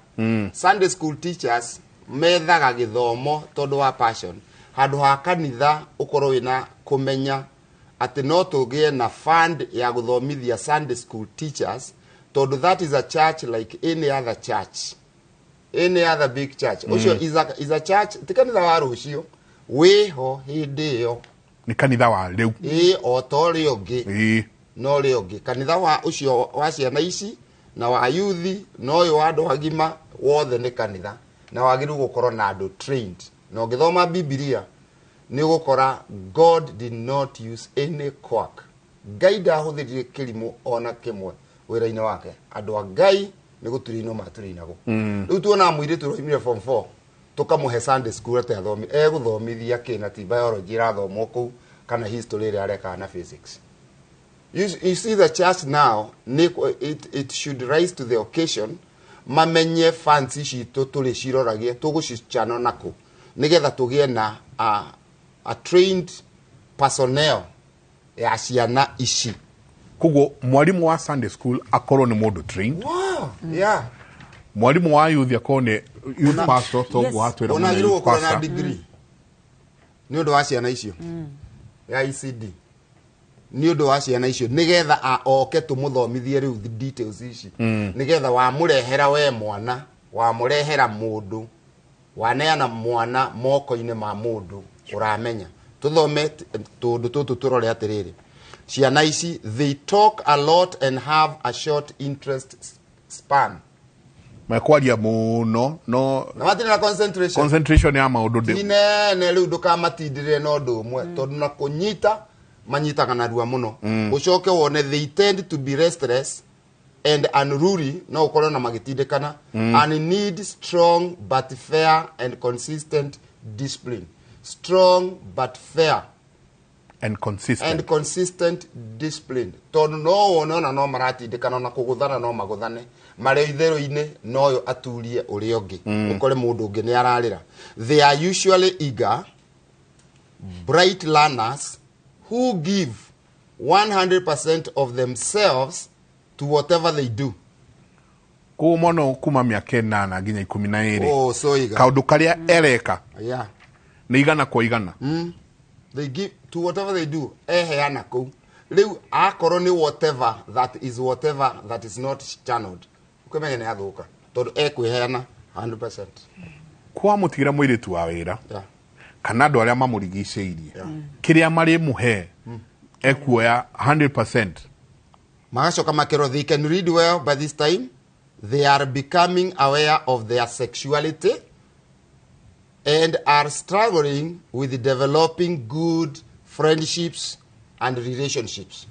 Sunday school teachers methaga githomo tondu wa passion handu ha kanitha ukorwo wina kumenya ati no tugie na fund ya guthomithia Sunday school teachers tondu that is a church like any other church, any other big church. Ucio is a church tikanitha wa rucio wiho hindi yo ni kanitha wa riu o tori ungi no ri ungi kanitha wa ucio wa ciana ici na wa youth no yo andu agima wothe ni kanitha na wagiru gukorwo na andu trained no ngithoma Biblia ni gukora God did not use any quack Ngai ahuthirie kirimu ona kimwe wira-ini wake andu a Ngai ni guturino maturinago riu tuona muiritu roimire form 4 tukamuhe Sunday school ate athomi guthomithia kina ti biology rathomo ku kana history ria areka na physics. You see the church now it should rise to the occasion mamenye fancy citu tuli ciroragie tugucicana nako nigetha tugie na a trained personnel ya ciana ici. Kugo mwalimu wa Sunday school akorwo ni mundu trained. Wow. Yeah. Mwalimu wa youth akone youth pastor to gwatwira ona giru ko na degree ni undu wa ciana icio ya ICD ni undu wa ciana icio nigetha oke tumuthomithie riu details ici nigetha wa murehera we mwana wa murehera mundu waneana mwana moko-ini ma mundu uramenya tuthome tundu tutu turore atiriri ciana ici they talk a lot and have a short interest span makwaria muno no na matire na concentration ya maundu de ne riu ndukamatindire no ndu umwe tondu na kunyita manyita kana rua muno ucoke wone they tend to be restless and unruly no ukorwo na magitindikana and need strong but fair and consistent discipline. Strong but fair and consistent discipline. Tondu no wone na no maratindikana na kuguthana no maguthane mare itherũ-inĩ noyo aturie ũrĩa ũngĩ ukore mũndũ ũngĩ nĩ ararĩra. They are usually eager, bright learners who give 100% of themselves to whatever they do. Ko mono kuma miaka 8 nginya 12. Oh, so iga. Kaundu karia ereka. Yeah. Ni igana kwa igana. They give to whatever they do. Heana ko. Riu akorwo ni whatever that is not channeled. Ukamenya ni athuka. Tondu ekwiheana 100%. Kwa mutigira mwiritu wa wira. Yeah. Kana andu aria mamurigicĩirie. Kiria mari muhe ekuoya 100%. Magacoka makero they can read well by this time. They are becoming aware of their sexuality and are struggling with developing good friendships and relationships.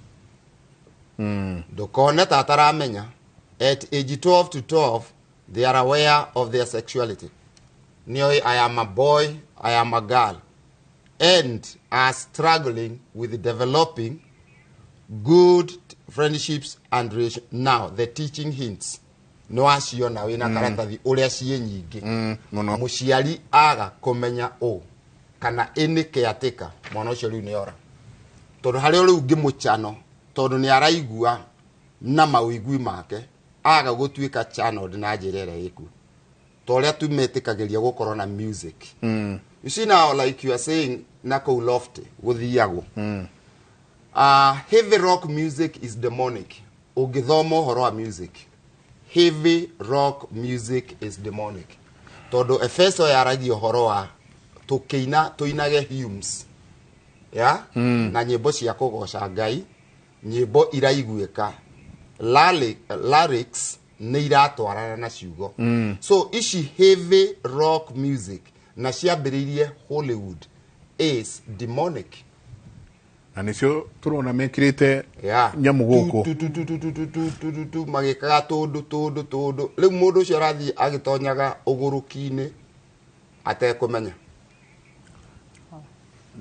Dokone tataramenya at age 12 to 12 they are aware of their sexuality. Nioi, I am a boy, I am a girl, and are struggling with developing good friendships and relations. Now the teaching hints no acio na wina karatathi uria cie nyingi muciari aga kumenya kana ini kiatika mwana ucio riu ni ora tondu hari riu ngimuchano tondu ni araigua na mawigui make aga gutuika channeled na njira ira iku toria tumetikagiria gukorwo na music. You see now, like you are saying, nako lofty guthiago heavy rock music is demonic. Ugithomo horo wa music, heavy rock music is demonic. Todo Efeso yaragio horo wa tuinage hymns, ya na nyimbo cia kugoca Ngai, nyimbo iraiguika, lyrics ni iratwarana na ciugo. So ici heavy rock music na ciambiririe Hollywood is demonic. Na nicio turona mekirite nyamu guku magikaga tundu riu mundu ucio arathi agitonyaga uguruki-ini atekumenya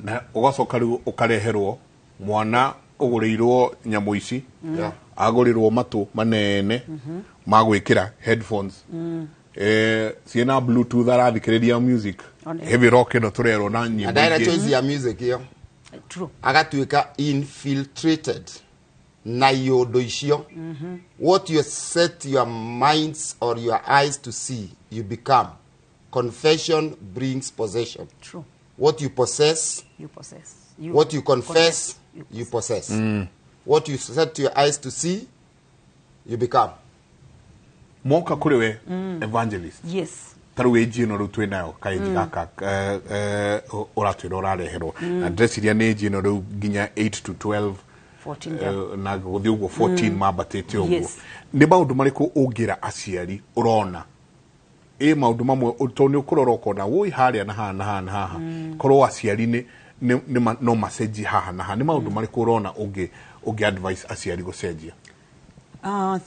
na ugacoka riu ukareherwo mwana ugurirwo nyamu ici agurirwo matu manene magwikira headphones ciena bluetooth arathikiriria music heavy rock no turerwo na nyimbo direct choice ya music yo true agatuika infiltrated na yodo icio. What you set your minds or your eyes to see you become. Confession brings possession. True. What you possess you possess. What you confess you possess. What you set your eyes to see you become. Moka kuriwe evangelist. Yes. Taru eji no rutwe nayo kaiji gaka oratwe orareherwo address iria ne eji no ru ginya 8 to 12 14 na guthi ugo 14 mabatete ugo ni maundu mariku ungira aciari urona maundu mamwe utoni ukuroroko na woi haria na haha korwo aciari ni no message haha na haha ni maundu mariku urona ungi advice aciari gucenjia.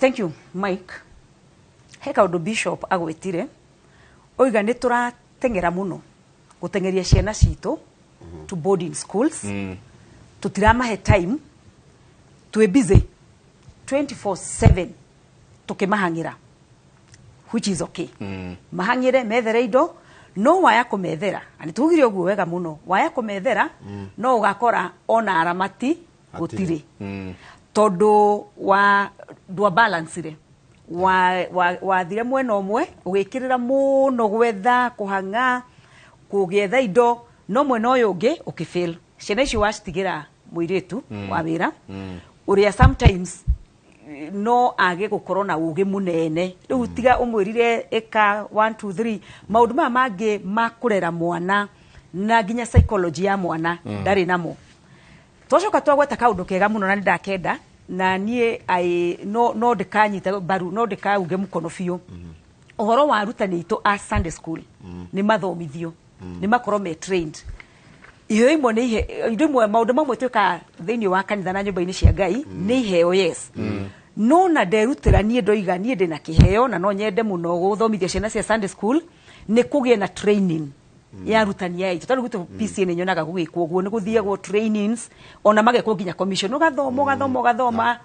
Thank you Mike. Heka undo bishop agwetire oiga ni turatengera muno gutengeria ciana cito to boarding schools tutiramahe time twe busy 24/7 tukimahangira which is okay. Mahangire methere indo no waya kumethera ani tugire oguo wega muno waya kumethera no ugakora ona aramati gutire tondu wa dwa balance re wa thire mwena omwe ugikirira muno gwetha kuhanga kugetha indo no mwena uyu ungi ukifail ciana icio wacitigira muiritu wa wira uria sometimes no age gukorwo na ugi munene riu tiga umwirire eka 1 2 3 maundu ma mangi makurera mwana na ginya psychology ya mwana ndari namo twacoka twagweta kaundu kega muno na ndakenda na nie no ndikanyita baru no ndikauge mukono biu ohoro wa arutani ito a Sunday school ni mathomithio ni makorwo me trained iheo imwe ni imwe maundu mamwe twika thiini wa kanitha na nyumba-ini cia Ngai ni iheo yes no na nderutira nie ndoiga nie ndina kiheo na no nyende muno guthomithia ciana cia Sunday school ni kugie na training ya arutani aitu tondu gutu PC ni nyonaga gugikwo uguo ni guthiagwo trainings ona magekwo nginya commission ugathoma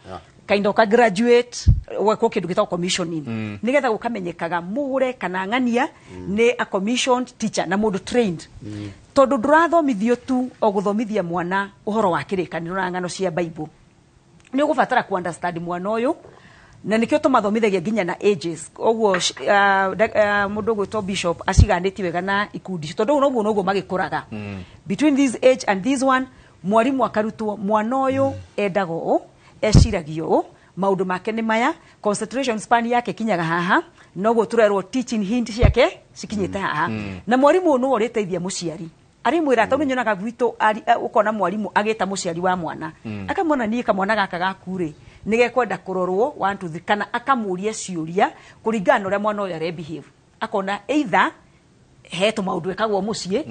kind of graduate wako kindu gitao commissioning nigetha gukamenyekaga mugure kana ngania ni a commissioned teacher na mundu trained tondu ndurathomithio tu o guthomithia mwana uhoro wa kirikaniro na ngano cia Bible ni ugubatara ku understand mwana uyu na nikio tumathomithagia nginya na ages oguo mundu gwitwo bishop aciganĩtie wega na ikundi tondu noguo magikuraga between this age and this one mwarimu akarutwo mwana uyu endago eciragio maundu make ni maya concentration span yake kinyaga haha noguo turerwo teaching hint ciake cikinyite haha na mwarimu no oriteithia muciari ari mwira tondu nyonaga gwitu ukona mwarimu agita muciari wa mwana akamona nie kamwana gaka gakure nigekwenda kurorwo 1 2 3 kana akamuria ciuria kuringana uria mwana uyu are behave akona either heto maundu ekagwo mucie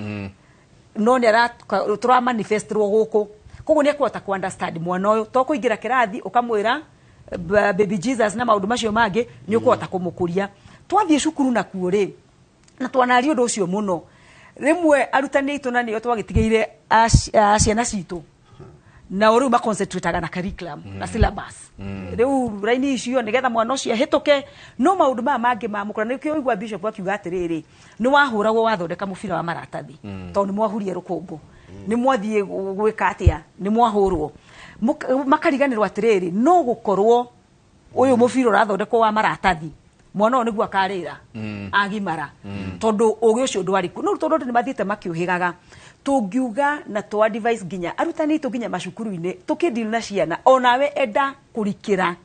no ni tura manifest ro guku koguo ni ekwota ku understand mwana uyu to kuingira kirathi ukamwira baby Jesus na maundu macio mangi ni ukwota kumukuria twathie cukuru na kuore na twanari undu ucio muno rimwe arutani itu na niyo twagitigeire ciana citu na uru ma concentrate na curriculum na syllabus riu raini icio nigetha mwana ucio hituke no maundu mangi mamukora nikio igwa bishop akiuga atiriri ni wahuragwo wathondeka mubira wa maratathi tondu ni mwahurie rukungu ni mwathie gwika atia ni mwahurwo makariganirwo atiriri no gukorwo uyu mubira urathondekwo wa maratathi mwana uyu niguo akarira agimara tondu ugi ucio ndwari ku no tondu ni mathiite makiuhigaga tungiuga na to advice ginya arutani tuginya macukuru-ini tukidil na ciana onawe enda kurikira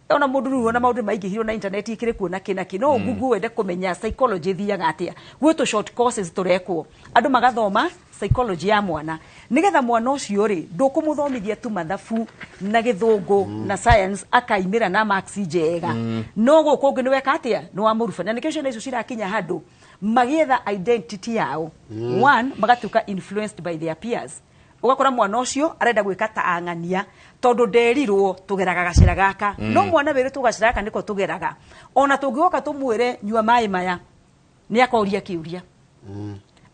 ona mundu ruo na maundu maingi hiro na internet ikire kuona kina kino Google wende kumenya psychology thiaga atia gwitu short courses turekwo andu magathoma psychology ya mwana nigetha mwana ucio ri ndukumuthomithia tu mathabu na githungu na science akaimira na marks njega no gukungi ni weka atia ni wa murufanya nikio ciana icio cirakinya handu magietha identity yao one magatuka influenced by their peers ugakora mwana ucio arenda gwika ta ang'ania tondu nderirwo tugeraga gacira gaka no mwana wiri tugacira gaka niko tugeraga ona tungioka tumwire nyua mai maya ni akoria kiuria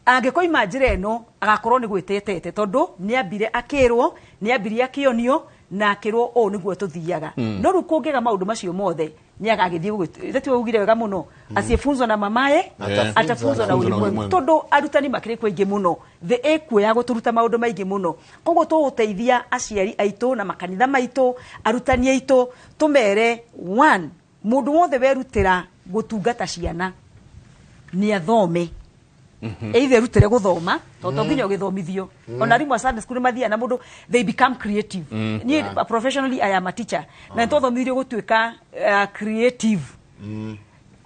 angikoima njira eno agakorwo ni gwitetete tondu ni ambire akirwo ni ambire akionio na akirwo o niguo tuthiaga no ru kungiga maundu macio mothe ni agagithie gwitwo ugire wega muno asifunzwa na mamaye atafunzwa na ulimwengu tondu arutani makire kwingi muno the ekuya guturuta maundu maingi muno koguo tuguteithia aciari aitu na makanitha maitu arutani aitu tumere one mundu wothe werutira gutungata ciana ni athome either rutire guthoma tondu nginya githomithio ona rimwe Sunday school mathia na mundu they become creative ni professionally I am a teacher na ntothomithirio gutuika creative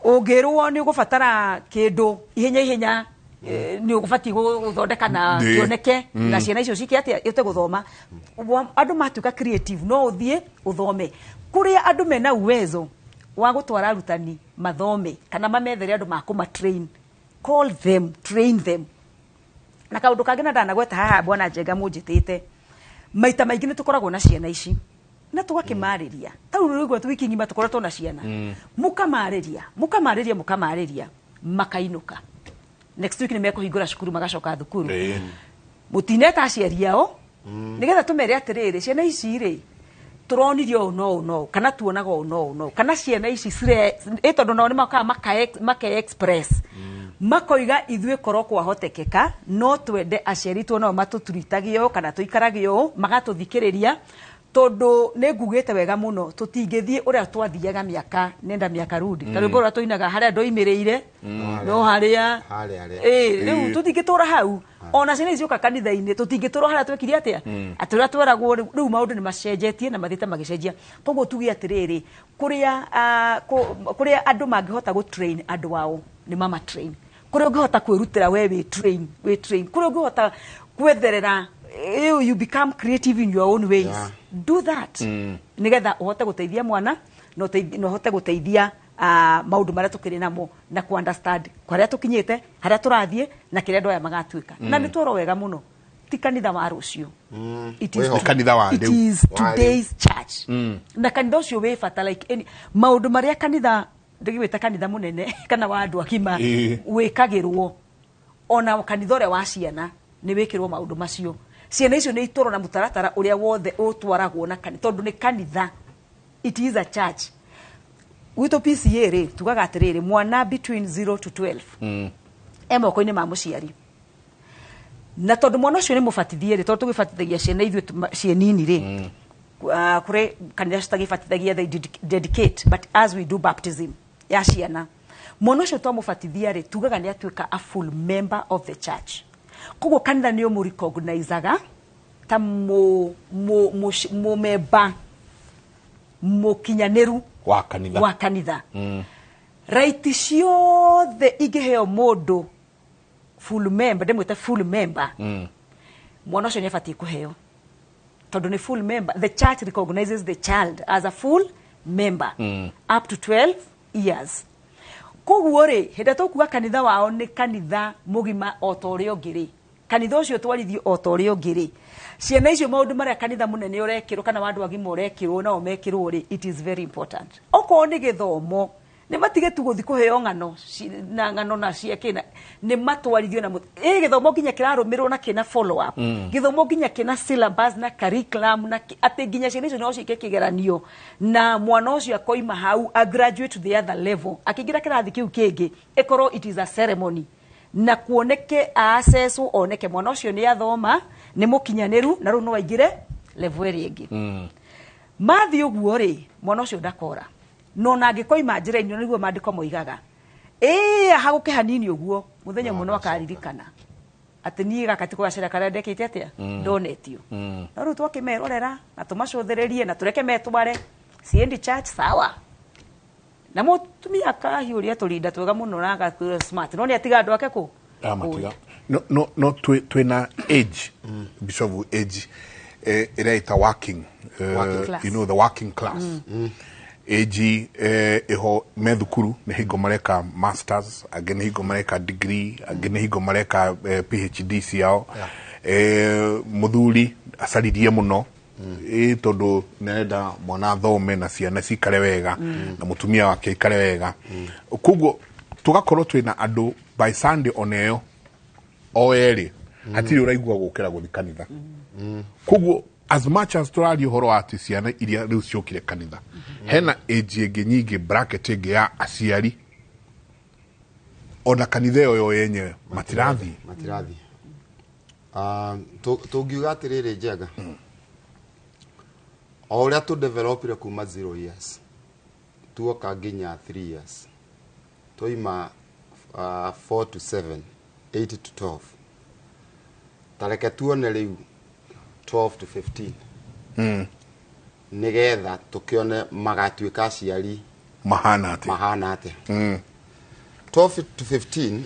ungirwo ni ugubatara kindu ihenya ni ugubati guthondeka na kioneke na ciana icio ciki atia yote guthoma andu matuka creative no uthie uthome kuria andu mena uwezo wa gutwara arutani mathome kana mamethere andu makuma train call them, train them. Na kaundu kangina ndanagweta haha bwana Njenga munjitite maita maingi nitukoragwo na ciana ici na tugakimariria tau rugwo twiki ngima tukoretwo na ciana mukamariria makainuka next week ni mekuhingura cukuru magacoka thukuru mutineta aciari yao nigetha tumere atiriri ciana ici ri turonirio no kana tuonaga no kana ciana ici cire tondu nao ni maka express makoiga ithwe korwo kwahotekeka no twende aciari tu no matuturitagio kana tuikaragio magatuthikiriria tondu ne ngugite wega muno tutingithie uria twathiaga miaka nenda miaka rudi tari bora tuinaga haria ndoimiriire no haria riu tutingitura hau ona ciana icio kanitha-ini tutingitura haria twekirie atia atura tweragwo riu maundu ni macenjetie na mathite magicenjia koguo tugi atiriri kuria andu mangihota gu train andu wao ni mama train kuria ungihota kwirutira we train kuria ungihota kwetherera you become creative in your own ways do that nigetha uhote guteithia mwana no uhote guteithia maundu maria tukiri namo na ku understand kwaria tukinyite haria turathie na kire ndoya magatuika na ni tworo wega muno ti kanitha wa rucio it is today's church na kanitha ucio we fata like any maundu maria kanitha ndigwita kanitha munene kana wa andu akima wikagirwo ona kanitha uria wa ciana ni wikirwo maundu macio ciana icio ni itoro na mutaratara uria wothe utwaragwo na kanitha tondu ni kanitha it is a church wito PCA ri tugaga atiriri mwana between 0 to 12 moko-ini ma muciari na tondu mwana ucio ni mubatithie ri tondu tugibatithagia ciana ithuĩ cienini ri kure kanitha citagibatithagia they dedicate but as we do baptism ya ciana mwana ucio twamubatithia ri tugaga ni atuika a full member of the church koguo kanitha ni umu recognizeaga ta mo member mukinyaneru wa kanitha right ciothe ingiheo mundu full member ndemwite full member mwana ucio ni abatie kuheo tondu ni full member the church recognizes the child as a full member up to 12 years koguo ri henda tukuga kanitha wao ni kanitha mugima otorio ngiri kanitha ucio twarithio otorio ngiri ciana icio maundu maria kanitha munene urekirwo kana wandu agima urekirwo na omekirwo ri it is very important oko ni githomo ni matige tu guthi kuheo ngano na ciekina ni matwarithio na githomo ginya kirarumirwo na kina follow up githomo ginya kina syllabus na curriculum na ati ginya ciana icio no ciike kigeranio na mwana ucio akoima hau a graduate to the other level akigira kirathi kiu kingi ikoro it is a ceremony na kuoneke access oneke mwana ucio ni athoma ni mukinyaniru na ru no aingire level eri ingi mathi uguo ri mwana ucio ndakora no na ngikoima njira-ini niguo mandiko moigaga haguke hanini uguo muthenya muno akaririkana ati ni gakati kwa cira karia ndekite atia ndonetio na ru twakimerorera na tumacuthiririe na tureke metware siendi church sawa na mutumia akahiuria turinda twega muno na agakwira smart no ni atiga andu ake ku amatiga no twina age bishop age ita working you know the working class age iho methukuru ni hingo mareka masters again hingo mareka degree again hingo mareka PhD ciao muthuri acaririe muno tondu nenda mwana thome na ciana cikare wega na mutumia wake ikare wega kuguo tugakorwo twina andu by Sunday oneyo oeri atiri uraigua gukira guthi kanitha kuguo as much as turari horo ati ciana iria riu ciokire kanitha hena age ingi nyingi bracket ingi ya aciari ona kanitha yo yenyewe matirathi tungiuga atiriri njega oria tu developire kuma 0 years tuoka nginya 3 years toima 4 to 7 8 to 12 tareke tuone riu 12 to 15 nigetha tukione magatuika aciari mahana ate 12 to 15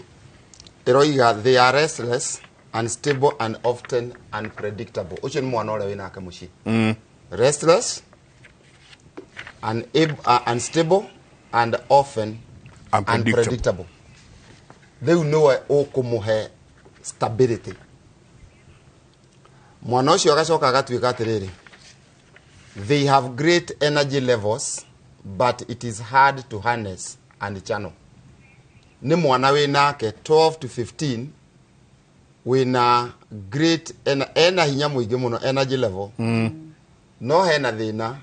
eroiga they are restless, unstable and often unpredictable ucio ni mwana ore wina ake muci restless, unstable and often unpredictable. They know okumuhe stability. Mwana ucio agacoka agatuika atiriri. They have great energy levels, but it is hard to harness and channel. Ni mwana winake 12 to 15 wina great ena hinya muingi muno energy level. No hena thina,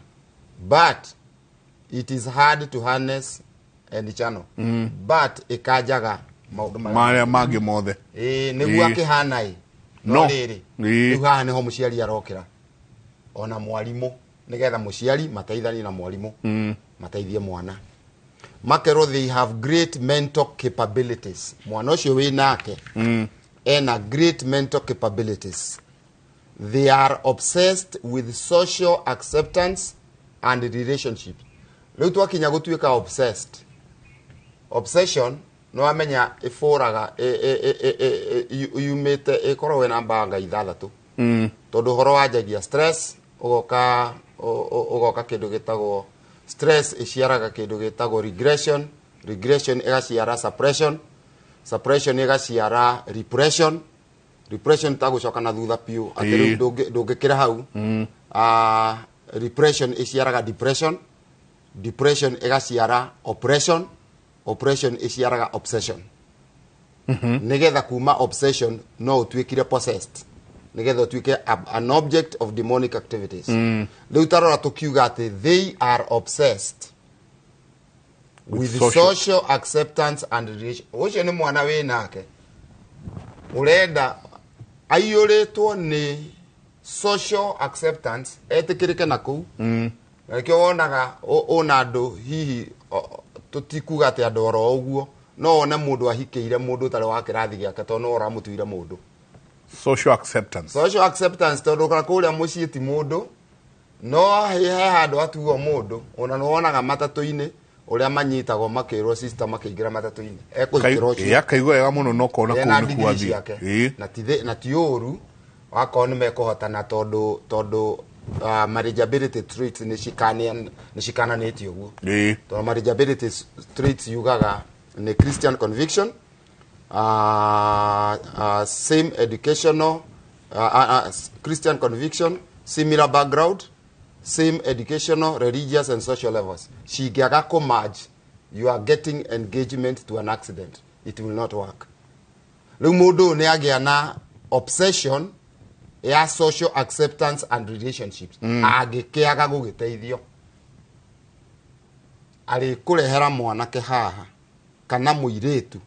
but it is hard to harness and channel. But ikajaga maundu maria magi mothe niguo akihanai no riri riu haha niho muciari arokira ona mwalimu nigetha muciari mateithani na mwalimu mateithie mwana makero. They have great mental capabilities. Mwana ucio winake ena great mental capabilities. They are obsessed with social acceptance and relationship. Riu twakinya gutuika obsessed. Obsession no amenya ifuraga yumete ikoro na mbanga ithathatu tondu horo wajagia stress ugoka kindu gitagwo stress iciaraga kindu gitagwo regression, regression igaciara suppression, suppression igaciara repression, repression tagucoka na thutha piu ati riu ndungikira hau. Repression iciaraga depression, depression igaciara oppression, oppression iciaraga obsession. Nigetha kuma obsession no utwikire possessed, nigetha utwike an object of demonic activities. Riu tarora tukiuga ati they are obsessed with social acceptance and relation. Ucio ni mwana we nake urenda aiyuritwo ni social acceptance etikirike naku. Rekio wonaga ona andu hihi tutikuga ati andu oro uguo no one mundu ahikeire mundu tare wa kirathi giake to no uramutuire mundu. Social acceptance, social acceptance tondu kana kuria mucii ti mundu no he handu atuo mundu ona no wonaga matatu-ini uria manyitagwo makirwo sister makiingira matatu-ini ekuikira ucio yakaigwa wega muno no kona ku ni kwathi na ti uru wako ni mekuhotana tondu marriageability traits ni shikananitio guo. Tondu marriageability traits yugaga ni Christian conviction, same educational, Christian conviction, similar background, same educational, religious and social levels. Shigaga merge, you are getting engagement to an accident. It will not work. Lumudo ne agia na obsession ya social acceptance and relationships. Agikiaga gugiteithio. Ali kurehera mwanake haha kana muiretu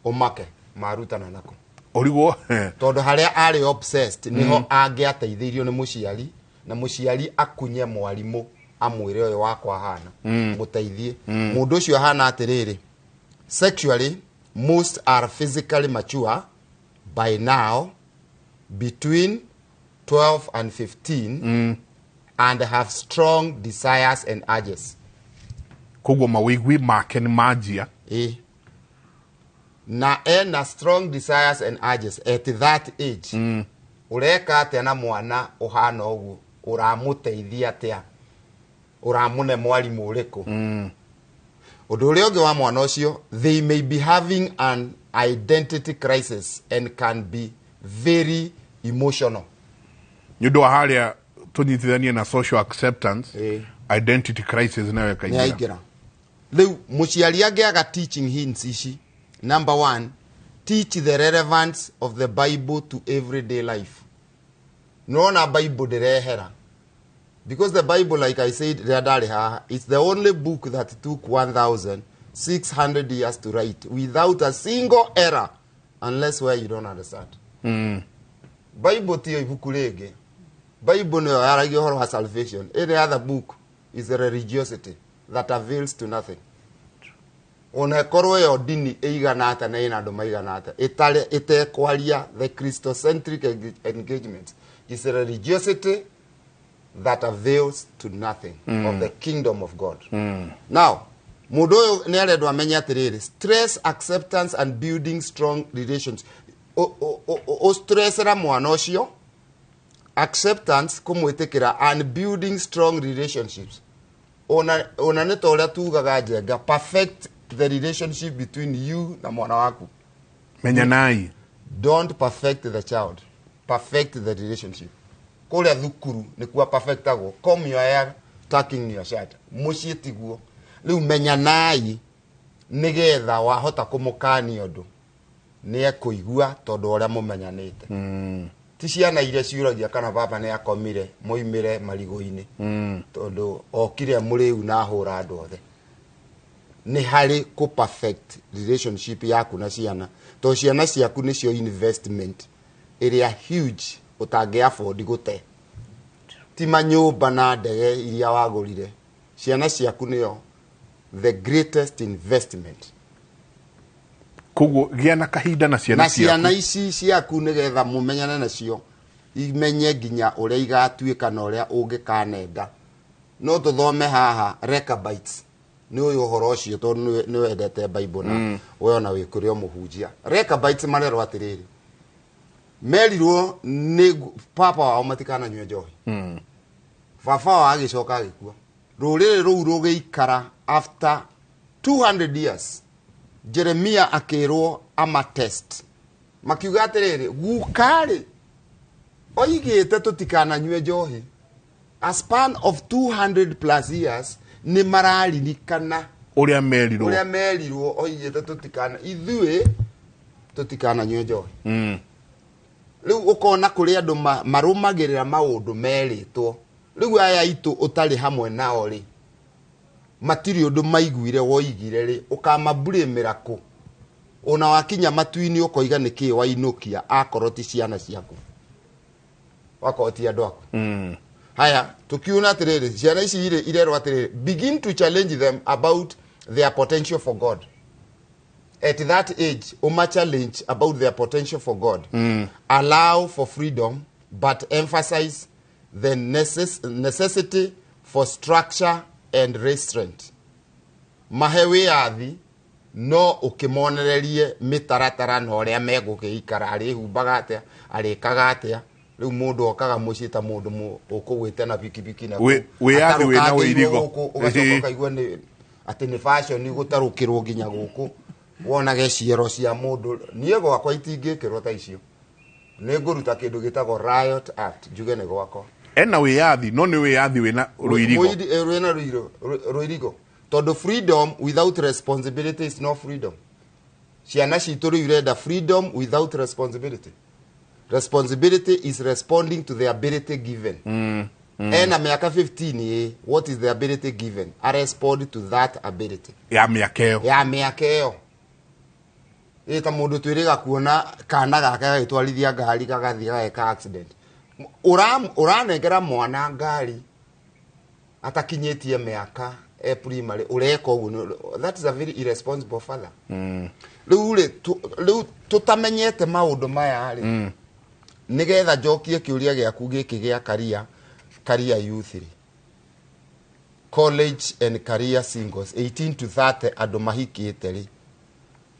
omake marutana nako origo tondu haria ari obsessed niho angiateithirio ni muciari na muciari akunye mwarimu amwire uyu wakwa hana muteithie mundu ucio hana atiriri. Sexually most are physically mature by now between 12 and 15 and have strong desires and urges. Kogo mawigwi make ni majia na strong desires and urges at that age. Ureka atia na mwana uhana ugu uramuteithia atia uramune mwalimu uriku. Undu uria ungi wa mwana ucio, they may be having an identity crisis and can be very emotional. Nyundo haria tunyitithanie na social acceptance identity crisis nayo kaingira. Leu muciari agiaga teaching hints ici. Number 1, teach the relevance of the Bible to everyday life. No na Bible direhera. Because the Bible, like I said, it's the only book that took 1,600 years to write without a single error, unless where you don't understand. Bible tiyo ibuku rege. Bible no yaragi horo ha salvation. Any other book is a religiosity that avails to nothing. Ona korwe yo dini eigana ata na ina nduma igana ata ite kwaria the Christocentric engagement is a religiosity that avails to nothing of the kingdom of God. Now mudo ne aredwa amenya atiriri stress acceptance and building strong relations. O stress ra mwana ucio acceptance kumwitikira and building strong relationships. Ona ne toria tugaga jenga perfect the relationship between you na mwana waku. Menya nai. Don't perfect the child. Perfect the relationship. Kole thukuru ni kuwa perfect ago. Come your hair, tucking your shirt. Mushi tiguo. Liu menya nai nigetha wahota kumukani odu. Ni akuigua tondu uria mumenyanite. Ti ciana iria ciuragia kana baba ni akomire moimire marigo-ini. Tondu okire muriu na hura andu othe. Ni hari ku perfect relationship yaku na ciana. To ciana ciaku ni cio investment area huge utangi afford gute. Ti manyumba na ndege iria wagurire. Ciana ciaku niyo the greatest investment. Kogo gia na kahinda na ciana ciaku. Na ciana ici ciaku nigetha mumenyane nacio imenye ginya uria igatuika na uria ungikanenda. No tuthome haha Rechabites. Ni uyu horo ucio tondu ni wendete Bible na we ona wikurio muhunjia. Rechabites marero atiriri. Merirwo ni papa wao matikana nywe njohi. Baba wao agicoka agikua. rũrĩrĩ rũu rũgĩikara after 200 years Jeremia akĩrwo ama test makiuga atĩrĩrĩ gukarĩ oigĩte tũtikananyue njohi a span of 200 plus years nĩ mararirikana ũrĩa merirwo oigĩte ithuĩ tũtikananyue njohi rĩu ũkona kũrĩ andũ marũmagĩrĩra maũndũ merĩtwo rĩu aya itũ ũtarĩ hamwe nao rĩ matirĩ ũndũ maiguire woigire rĩ ũkamabũrĩmĩra kũ ona wakinya matu-inĩ ũkoiga nĩkĩ wainũkia akorwo ti ciana ciaku wakorwo ti andũ aku haya tukiuna atĩrĩrĩ ciana ici irerwo atĩrĩrĩ begin to challenge them about their potential for God. At that age, challenge about their potential for God. Allow for freedom, but emphasize the necessity for structure and restraint. Mahewe athi no ukimonererie mitaratara na ũrĩa megũgĩikara arĩhumbaga atĩa arĩkaga atĩa rĩu mũndũ okaga mũciĩ ta mũndũ ũkũgwĩte na bikibiki na wĩyathi wĩna wĩirigo ũgacoka ukaigua nĩ atĩ nĩ fashion gũtarũkĩrwo nginya gũkũ wonage ciero cia mũndũ niĩ gwakwa itingĩkĩrwo ta icio nĩ ngũruta kĩndũ gĩtagwo riot act njuge nĩ gwakwa ena wĩyathi no nĩ wĩyathi wĩna rũirigo wĩna rũirigo tondũ freedom without responsibility is no freedom ciana citũ rĩu irenda freedom without responsibility. Responsibility is responding to the ability given. Ena miaka 15 what is the ability given? I respond to that ability. Ya miaka ĩyo. Eta mũndũ twĩrĩga kuona kana gake gagĩtwarithia ngari gagathiĩ gageka accident. Ũranengera mwana ngari atakinyĩtie mĩaka primary ureka ũguo. That is a very irresponsible father. Rĩu tutamenyete maũndũ maya rĩ. Nigetha njokie kiuria gĩaku gĩkĩ gĩa career youth college and career singles 18 to 30 andũ mahikĩte rĩ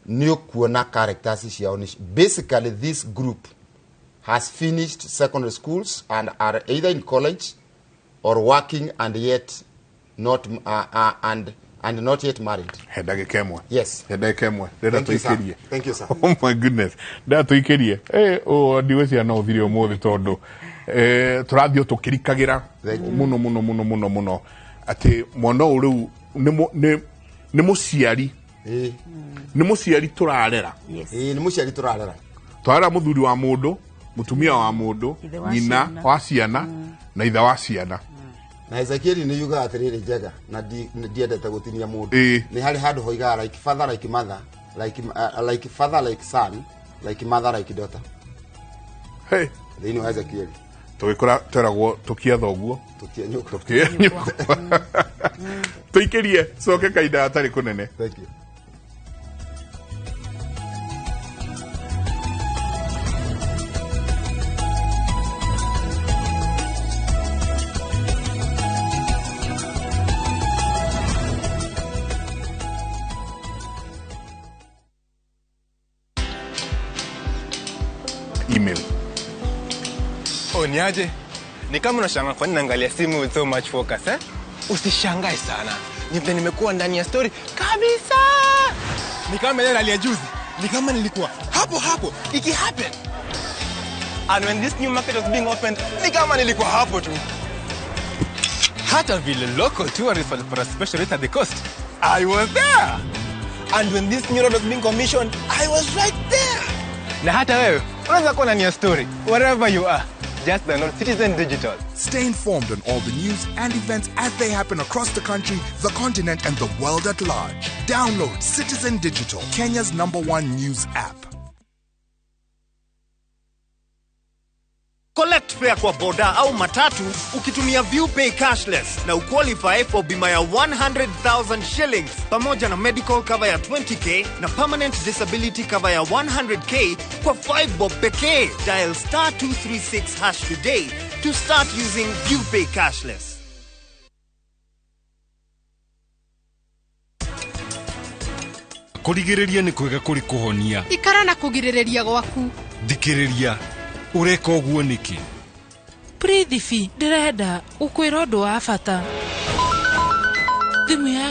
nĩ ũkuona characters ciao nĩ basically this group has finished secondary schools and are either in college or working and yet not and not yet married. Hedage kemwe. Yes. Hedage kemwe. Thank you, sir. Oh my goodness. Ndatuikirie. Ndiweci ana uthiri umuthi tondu turathio tukirikagira muno ati mwana uriu ni muciari. Ni muciari turarera. Ni muciari turarera. Twara muthuri wa mundu, mutumia wa mundu, nyina wa ciana na ithe wa ciana. Na Ezekiel nĩ yuga atĩrĩrĩ njega na ndiendete gũtinia mũndũ nĩ harĩ handũ hoigaga like father like mother like father like son like mother like daughter thĩinĩ wa Ezekiel tũgĩkora tweragwo tũkiatha ũguo tũkia nyũkũ tũikĩrie coke kainda atarĩ kũnene. Thank you. Email. Niaje? Ni kama unashangaa kwa nini naangalia simu with so much focus eh? Usishangae sana. Nimekuwa ndani ya story kabisa. Ni kama ile alia juzi. Ni kama nilikuwa hapo iki happen. And when this new market was being opened, ni kama nilikuwa hapo tu. Hata vile local tourists for a special rate at the coast, I was there. And when this new road was being commissioned, I was right there. Na hata wewe unaweza kuwa ndani ya story wherever you are. Just download Citizen Digital. Stay informed on all the news and events as they happen across the country, the continent, and the world at large. Download Citizen Digital, Kenya's #1 news app. Collect fare kwa boda au matatu ukitumia ViewPay cashless na uqualify for bima ya 100,000 shillings pamoja na medical cover ya 20k na permanent disability cover ya 100k kwa 5 bob pekee. Dial *236# today to start using ViewPay cashless. Kurigiriria ni kwega kuri kuhonia. Ikara na kugiriria gwaku. Thikiriria. Ureka uguo niki? Prithifi, ndirenda ukwira undu wa bata.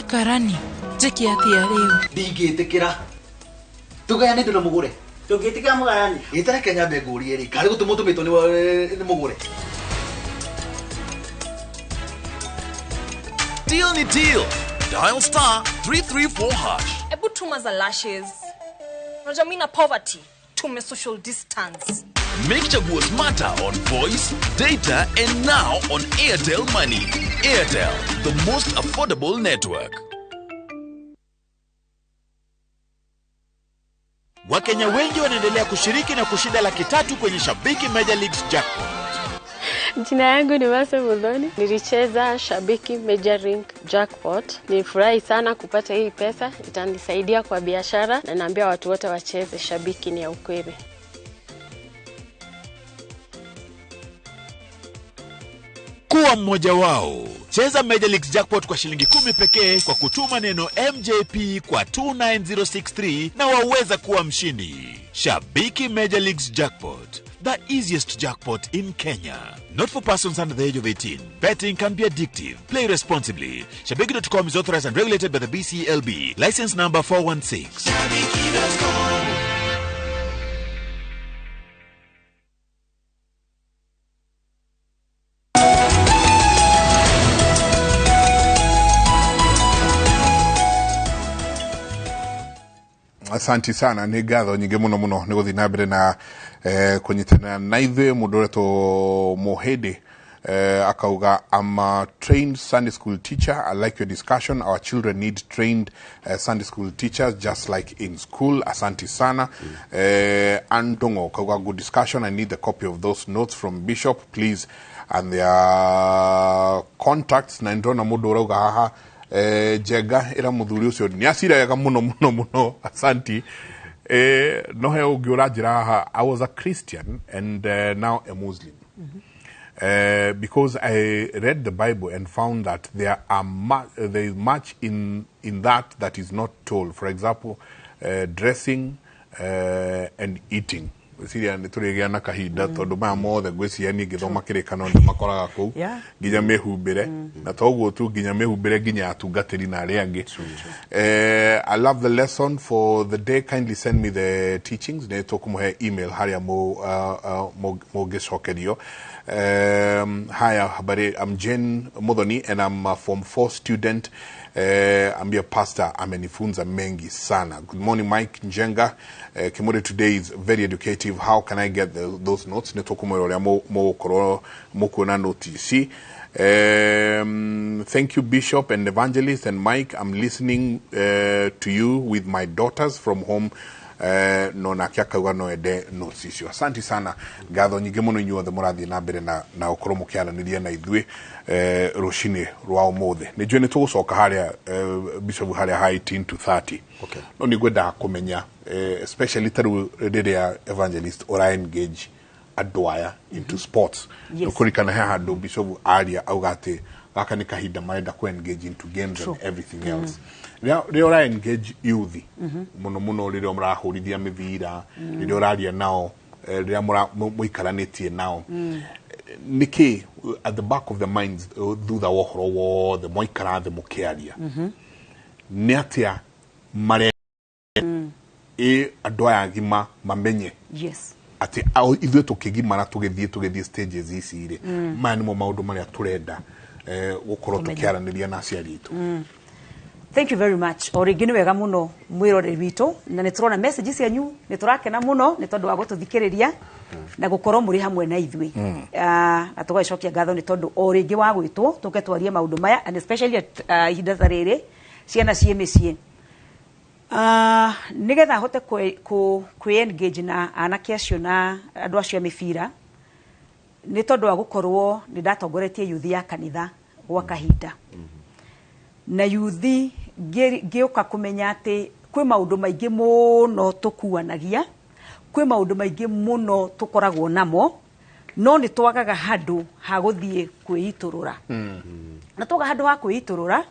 karani njiki atia riu ndingitikira tugayane ndu na mugure tungitikira mugayani itara Kenya mbeguri ri kari gutumutumito ni mugure Deal ni deal. Dial *334#. Ebu tuma za lashes. Unajua mimi na poverty. Tume social distance. Make chaguo smarter on voice, data, and now on Airtel Money. Airtel, the most affordable network. Wakenya wengi wanaendelea kushiriki na kushinda $300,000 kwenye Shabiki Major Leagues Jackpot. Jina yangu ni Mase Mudhoni. Nilicheza Shabiki Major League Jackpot. Nilifurahi sana kupata hii pesa. Itanisaidia kwa biashara na naambia watu wote wacheze. Shabiki ni ya ukweli. Kuwa mmoja wao. Cheza Major Leagues Jackpot kwa shilingi 10 pekee kwa kutuma neno MJP kwa 29063 na waweza kuwa mshindi. Shabiki Major Leagues Jackpot, the easiest jackpot in Kenya. Not for persons under the age of 18. Betting can be addictive. Play responsibly. Shabiki.com is authorized and regulated by the BCLB. License number 416. Shabiki.com. Asanti sana ni gatho nyingi muno ni guthi na mbere na kunyitana na ithuĩ mũndũ ũretwo Mohede akauga I'm a trained Sunday school teacher. I like your discussion. Our children need trained Sunday school teachers just like in school. Asanti sana. Andongo kauga good discussion. I need the copy of those notes from Bishop please and their contacts na ndona mũndũ ũrauga haha Jega ira muthuri ucio ni asiraga muno asanti no he ugiura njira haha I was a Christian and now a Muslim because I read the Bible and found that there is much in that is not told. For example, dressing and eating. Siria ni turigia na kahinda tondu ma mothe ngwiciria ni ngithoma kirikano ni makoraga ku nginya mehumbire na toguo tu nginya mehumbire nginya atungatiri na ari angi. I love the lesson for the day. Kindly send me the teachings. Ne tokumuhe email haria mo gicokerio. Hi, habari. I'm Jen Modoni and I'm a Form 4 student. I'm your pastor. Amenifunza mengi sana. Good morning, Mike Njenga. Kimode today is very educative. How can I get those notes? Netokumororia mo kuna notice. Thank you, Bishop and Evangelist and Mike. I'm listening to you with my daughters from home. No na kia kauga no ede no sisio. Asante sana gatho nyingi muno inyuothe murathie na mbere na ukoro mukiaraniria na ithui rushini rwa umuthe ni njue ni tugucoka haria Bishop haria ha 18 to 30. Okay. No ni gwenda kumenya especially taru riria Evangelist ora engage adwaya into sports. No kurikana ha hando Bishop aria augate gaka ni kahinda marenda ku engage into games and everything else. Rĩrĩa ora engage youth muno rĩrĩa murahurithia mĩbira rĩrĩa oraria nao rĩrĩa muikaranĩtie nao niki at the back of the minds thutha wohoro wothe muikarathi mukiaria nĩ atia mare andũ aya agima mamenye ati ithuĩ tũkĩgimara tũgĩthiĩ stages ici rĩ maya nĩmo maũndũ marĩa tũrenda gũkorwo tũkĩaranĩria na aciari aitũ. Thank you very much. Origini wega muno mwirore wito na niturona messages yanyu niturakena muno ni tondu wa gututhikiriria na gukorwo muri hamwe na ithui. Na tugacokia ngatho ni tondu oringi wa gwitwo tuketwaria maundu maya and especially ihinda ta riri ciana cie micii. Nigetha hote ku engage na anake acio na andu acio mibira ni tondu wa gukorwo ni ndatongoretie youth ya kanitha gwa kahinda. Na yuthi gĩũka kumenya atĩ kwĩ maũndũ maingĩ mũno tũkuanagia kwĩ maũndũ maingĩ mũno tũkoragwo namo no nĩ twagaga handũ ha gũthiĩ kwĩitũrũra na twaga handũ ha kwĩitũrũra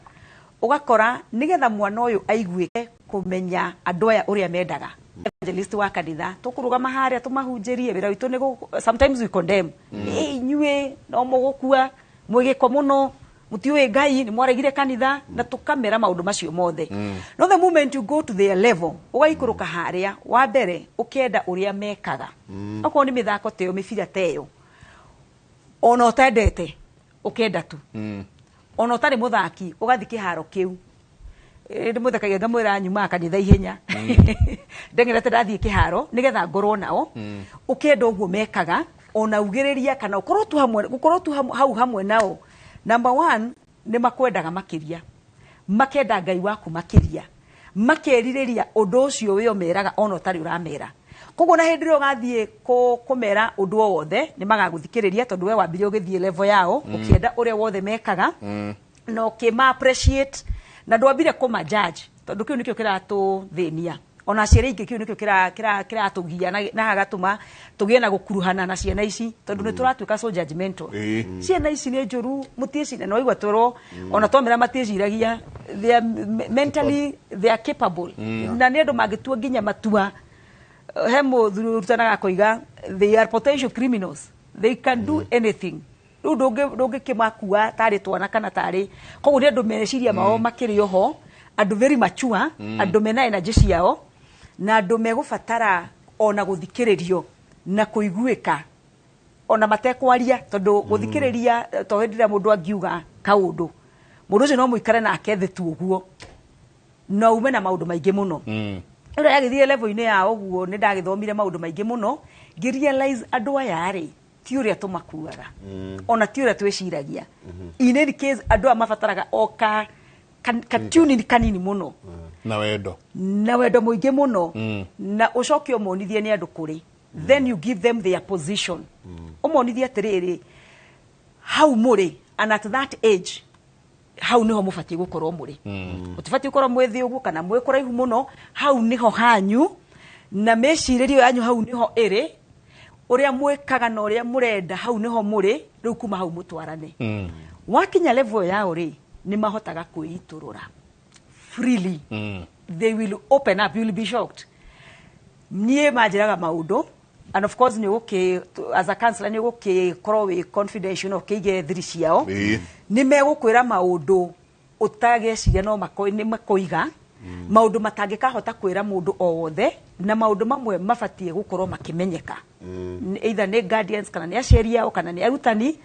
ũgakora nĩgetha mwana ũyũ aiguĩke kũmenya andũ aya ũrĩa mendaga evangelist wa kanitha tũkũrũgama harĩa tũmahunjĩrie wĩra witũ nĩ sometimes we condemn inyuĩ no mũgũkua mwĩgĩko mũno mutiwe ngai ni mwaregire kanitha na tukamera maundu macio mothe no the moment you go to their level ugaikuruka haria wa mbere ukenda uria mekaga okorwo ni mithako teyo mibira teyo ona utendete ukenda tu ona utari muthaki ugathi kiharo kiu ndi muthakagia ngamwira nyuma kanitha ihenya ndengerete ndathie kiharo nigetha ngorwo nao ukenda uguo mekaga ona ugiriria kana ukorwo tu hau hamwe nao. Number 1 ni makwendaga makiria makenda ngai waku makiria makeririria undu ucio we omeraga ona utari uramera koguo na hindi ro gathie kumera undu wothe ni magaguthikiriria tondu we wambire ugithie level yao ukienda uria wothe mekaga no kima appreciate na ndwambire kuma judge tondu kiu nikio kiratuthinia ona ciana ingi kiu nikio kiratugia na hagatuma tugie na gukuruhana na ciana ici tondu ni turatuika so judgmental ciana ici ni njuru mutici no igwa toro ona twamera matijiragia they are mentally they are capable na ni andu magitua nginya matua hemo thurutanaga koiga they are potential criminals they can do anything ndungi kimakua tari twana kana tari koguo ni andu meciria mao makiri oho andu very mature andu mena energy ciao na andu megubatara ona guthikiririo na kuiguika ona matekwaria tondu guthikiriria to hendira mundu angiuga kaundu mundu ucio no muikare nake thitu uguo no ume na maundu maingi muno ura yagithie level ine ya uguo ni ndagithomire maundu maingi muno ngirealize andu aya ri ti uria tumakuaga ona ti uria twiciragia in any case andu amabataraga oka katuni ni kanini muno na wendo muingi muno na ucokio monithie ni andu kuri then you give them their position umonithie atiriri how muri and at that age how niho mufati gukorwo muri utifati gukorwo mwethi uguo kana mwekora ihu muno how niho hanyu na meciririo yanyu how niho iri uria mwekaga na uria murenda how niho muri riu kuma how mutwarane wakinya level ya uri ni mahotaga kuiturura freely they will open up, you will be shocked. Nie majiraga maundu and of course ni okay as a counselor ni okay korwo we confidential okay ge thiri ciao ni megukwira maundu utageciria no ni makoiga maundu matangikahota kwira mundu o wothe na maundu mamwe mabatie gukorwo makimenyeka either ni guardians kana ni aciari ao kana ni arutani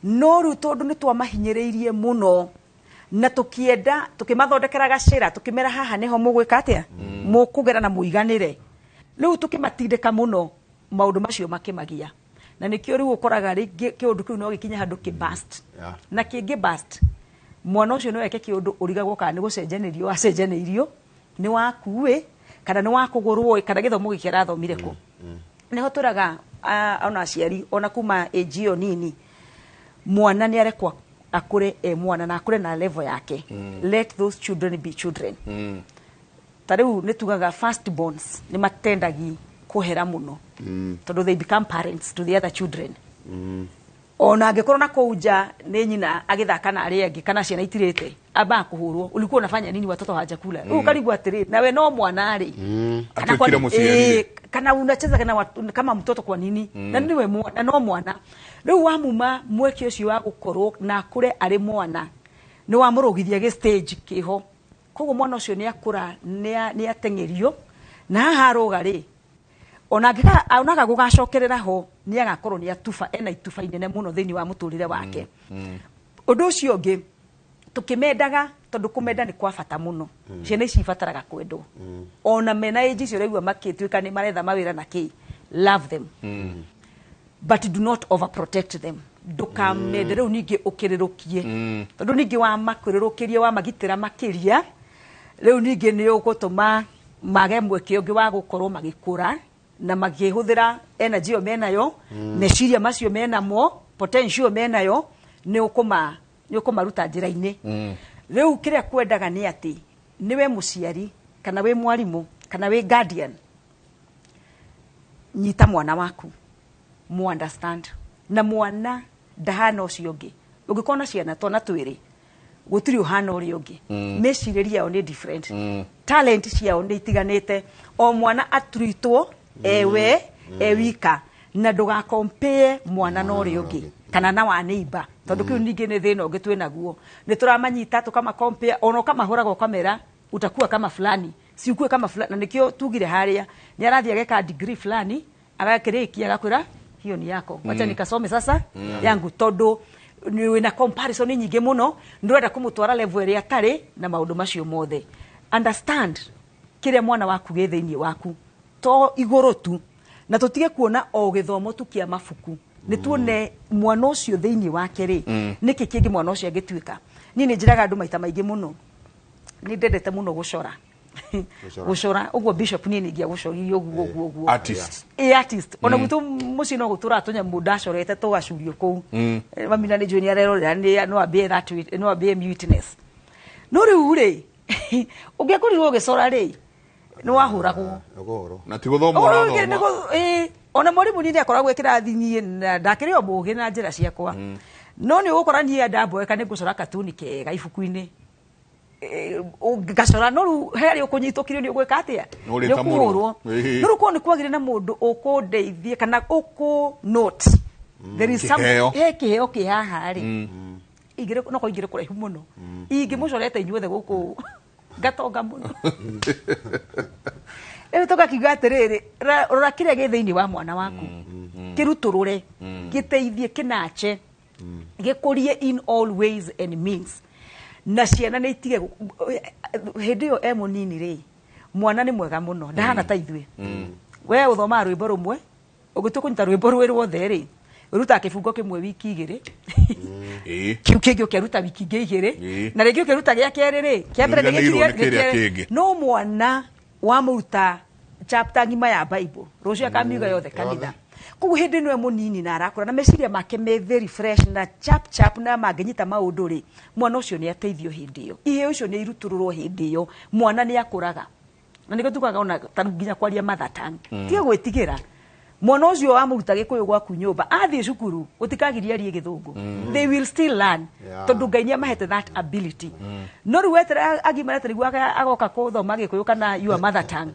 no ru tondu ni twamahinyiriirie muno na tukienda tukimathondekera gacira tukimera haha niho mugwika atia mukugera na muiganire riu tukimatindika muno maundu macio makimagia na nikio riu ukoraga ringi kiundu kiu no gikinya handu ki burst na kingi burst mwana ucio no eke kiundu urigagwo kana ni gucenjanirio acenjanirio ni wakuwe kana ni wakugurwo kana githomo gikira thomire ku niho turaga ona aciari ona kuma age nini mwana ni arekwa akure mwana na akure na level yake let those children be children tariu nitugaga first borns ni matendagi kuhera muno tondu they become parents to the other children ona angekorwo na kuja ni nyina agithaka na ari angi kana ciana itirite aba kuhurwo ulikuwa unafanya nini watoto hawajakula ukaribu atiri nawe no mwana ari kana kwa musiani kana unacheza kana kama mtoto kwa nini na niwe mwana no mwana riu wamuma mweki ucio wa gukorwo na kure ari mwana ni wamurugithia ge stage kiho koguo mwana ucio ni akura ni atengerio na haruga ri ona ngika onaga gugacokerera ho ni agakorwo ni atufa ena itufa inene muno thini wa muturire wake undu ucio ngi tukimendaga tondu kumenda ni kwa bata muno ciana ici ibataraga kwendwo ona mena age icio regwa makituika ni maretha mawira na ki love them but do not overprotect them ndukamende riu ningi ukirirukie tondu ningi wa makurirukirie wa magitira makiria riu ningi ni ugutuma mage mweke ungi wa gukorwo magikura na magihuthira energy o menayo meciria macio menamo potential menayo ni ukumaruta njira-ini riu kiria kwendaga ni ati niwe muciari kana we mwarimu kana we guardian nyita mwana waku mu understand na mwana ndahana ucio ungi ungikona ciana twana twiri gutiri uhana uri ungi meciriria o ni different talent ciao ni itiganite o mwana atruitwo ewe ewika na nduga compare mwana no uri ungi kana na wa neighbor tondu kiu ningi ni thina ungi twi naguo ni turamanyita tukama compare ono kama horago kamera utakuwa kama fulani si ukue kama fulani na nikio tugire haria ni arathia geka degree fulani agakirikia agakwira hiyo ni yako wacha nikasome sasa yangu tondu ni wina comparison nyingi muno ndurenda kumutwara level ria tari na maundu macio mothe understand kire mwana waku githiini waku to iguru tu na tutige kuona o githomo tu kia mafuku ni tuone mwana ucio thiini wake ri niki kingi mwana ucio agituika ni njiraga andu maita maingi muno ni ndendete muno gucora gucora uguo bishop ni ngia gucori uguo artist ona gutu muci no gutura tunya mudacorete tugacurio ku mamina ni junior rero ni no abe that no abe mutiness no riu ri ungiakurirwo gicora ri ni wahuragwo na ti guthoma ona morimu ni akoragwo kirathi ni ndakiri o mugi na njira ciakwa no ni ukora ni ndamboeka ni gucora katuni kega ibuku-ini gacora no ru heri ukunyitukire ni ugwika atia ni ukuhurwo no ru ko ni kwagire na mundu ukundeithie kana uku note there is some heke okay haha ri igire no ko igire kuraihu muno ingi mucorete inyuothe guku gatonga muno toka kiuga atiriri rora kiria gi thiini wa mwana waku kiruturure giteithie kinache gikurie in all ways and means na ciana ni itige hindi yo emunini ri mwana ni mwega muno ndahana ta ithwe we uthoma rwimbo rumwe ugitukunyita rwimbo rwirwo theri uruta kifungo kimwe wiki igiri kiu kingi ukiruta wiki igiri na ringi ukiruta gia keri ri kiambere ni no mwana wa muruta chapter ngima ya Bible rucio akamiuga yothe kanitha kugu hindi nwe munini na arakura na meciria make me very fresh na chap na manginyita maundu ri mwana ucio ni ateithio hindi yo ihe ucio ni irutururwo hindi yo mwana ni akuraga na niko tukaga ona tanginya kwaria mother tongue tie gwitigira mwana ucio wa muruta gikuyu gwaku nyumba athie cukuru utikagiria rie githungu they will still learn tondu Ngai ni amahete that ability no ruwetere agimara tari gwaka agoka kuthoma gikuyu kana your mother tongue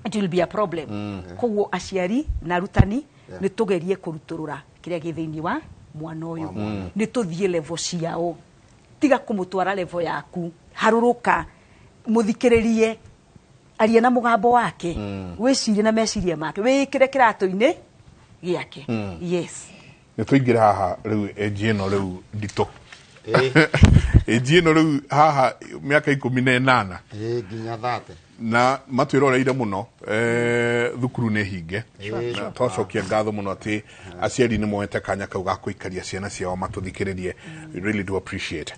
it will be a problem kuguo aciari na rutani ni tugerie kuruturura kiria githiini wa mwana uyu ni tuthie level ciao tiga kumutwara level yaku haruruka muthikiririe aria na mugambo wake wicirie na meciria make wikire kiratu-ini giake yes ni tuingira haha riu ejino riu ndito ejino riu haha miaka 18 nginya 30 na matwiroreire muno thukuru ni hinge na twacokia ngatho muno ati aciari ni moete kanya kau ga kuikaria ciana ciao matuthikiririe we really do appreciate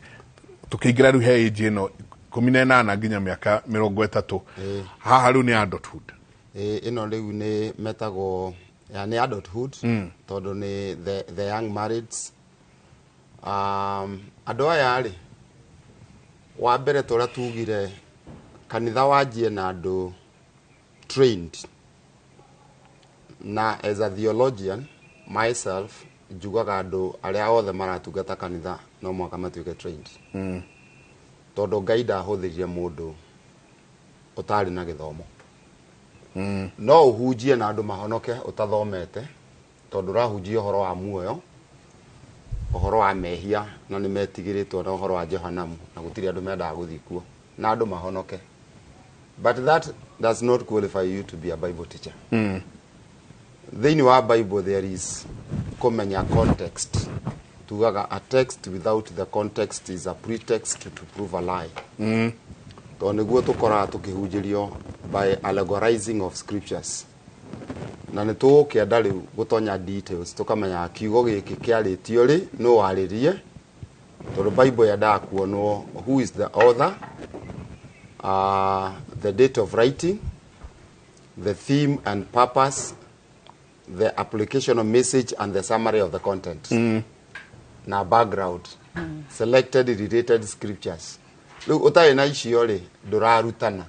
tukiingira riu he ejino 18 nginya miaka 30 haha riu ni adulthood ino riu ni metago ni adulthood tondu ni the young marrieds andu aya ri wa mbere tora tugire kanitha wajie na andu trained na as a theologian myself jugaga andu aria othe maratungata kanitha no mwaka matuike trained tondu Ngai ndahuthirie mundu utari na githomo no uhunjie na andu mahonoke utathomete tondu rahunjie uhoro wa muoyo uhoro wa mehia na ni metigiritwo na uhoro wa Jehanamu na gutiri andu mendaga guthikuo na andu mahonoke but that does not qualify you to be a Bible teacher thiini wa Bible there is kumenya context tugaga a text without the context is a pretext to prove a lie to niguo tukora tukihunjirio by allegorizing of scriptures na ni tukienda riu gutonya details tukamenya kiugo giki kiaritio ri no waririe tondu Bible yenda kuonwo who is the author the date of writing the theme and purpose the applicational message and the summary of the content na background selected related scriptures riu utai na icio ri ndurarutana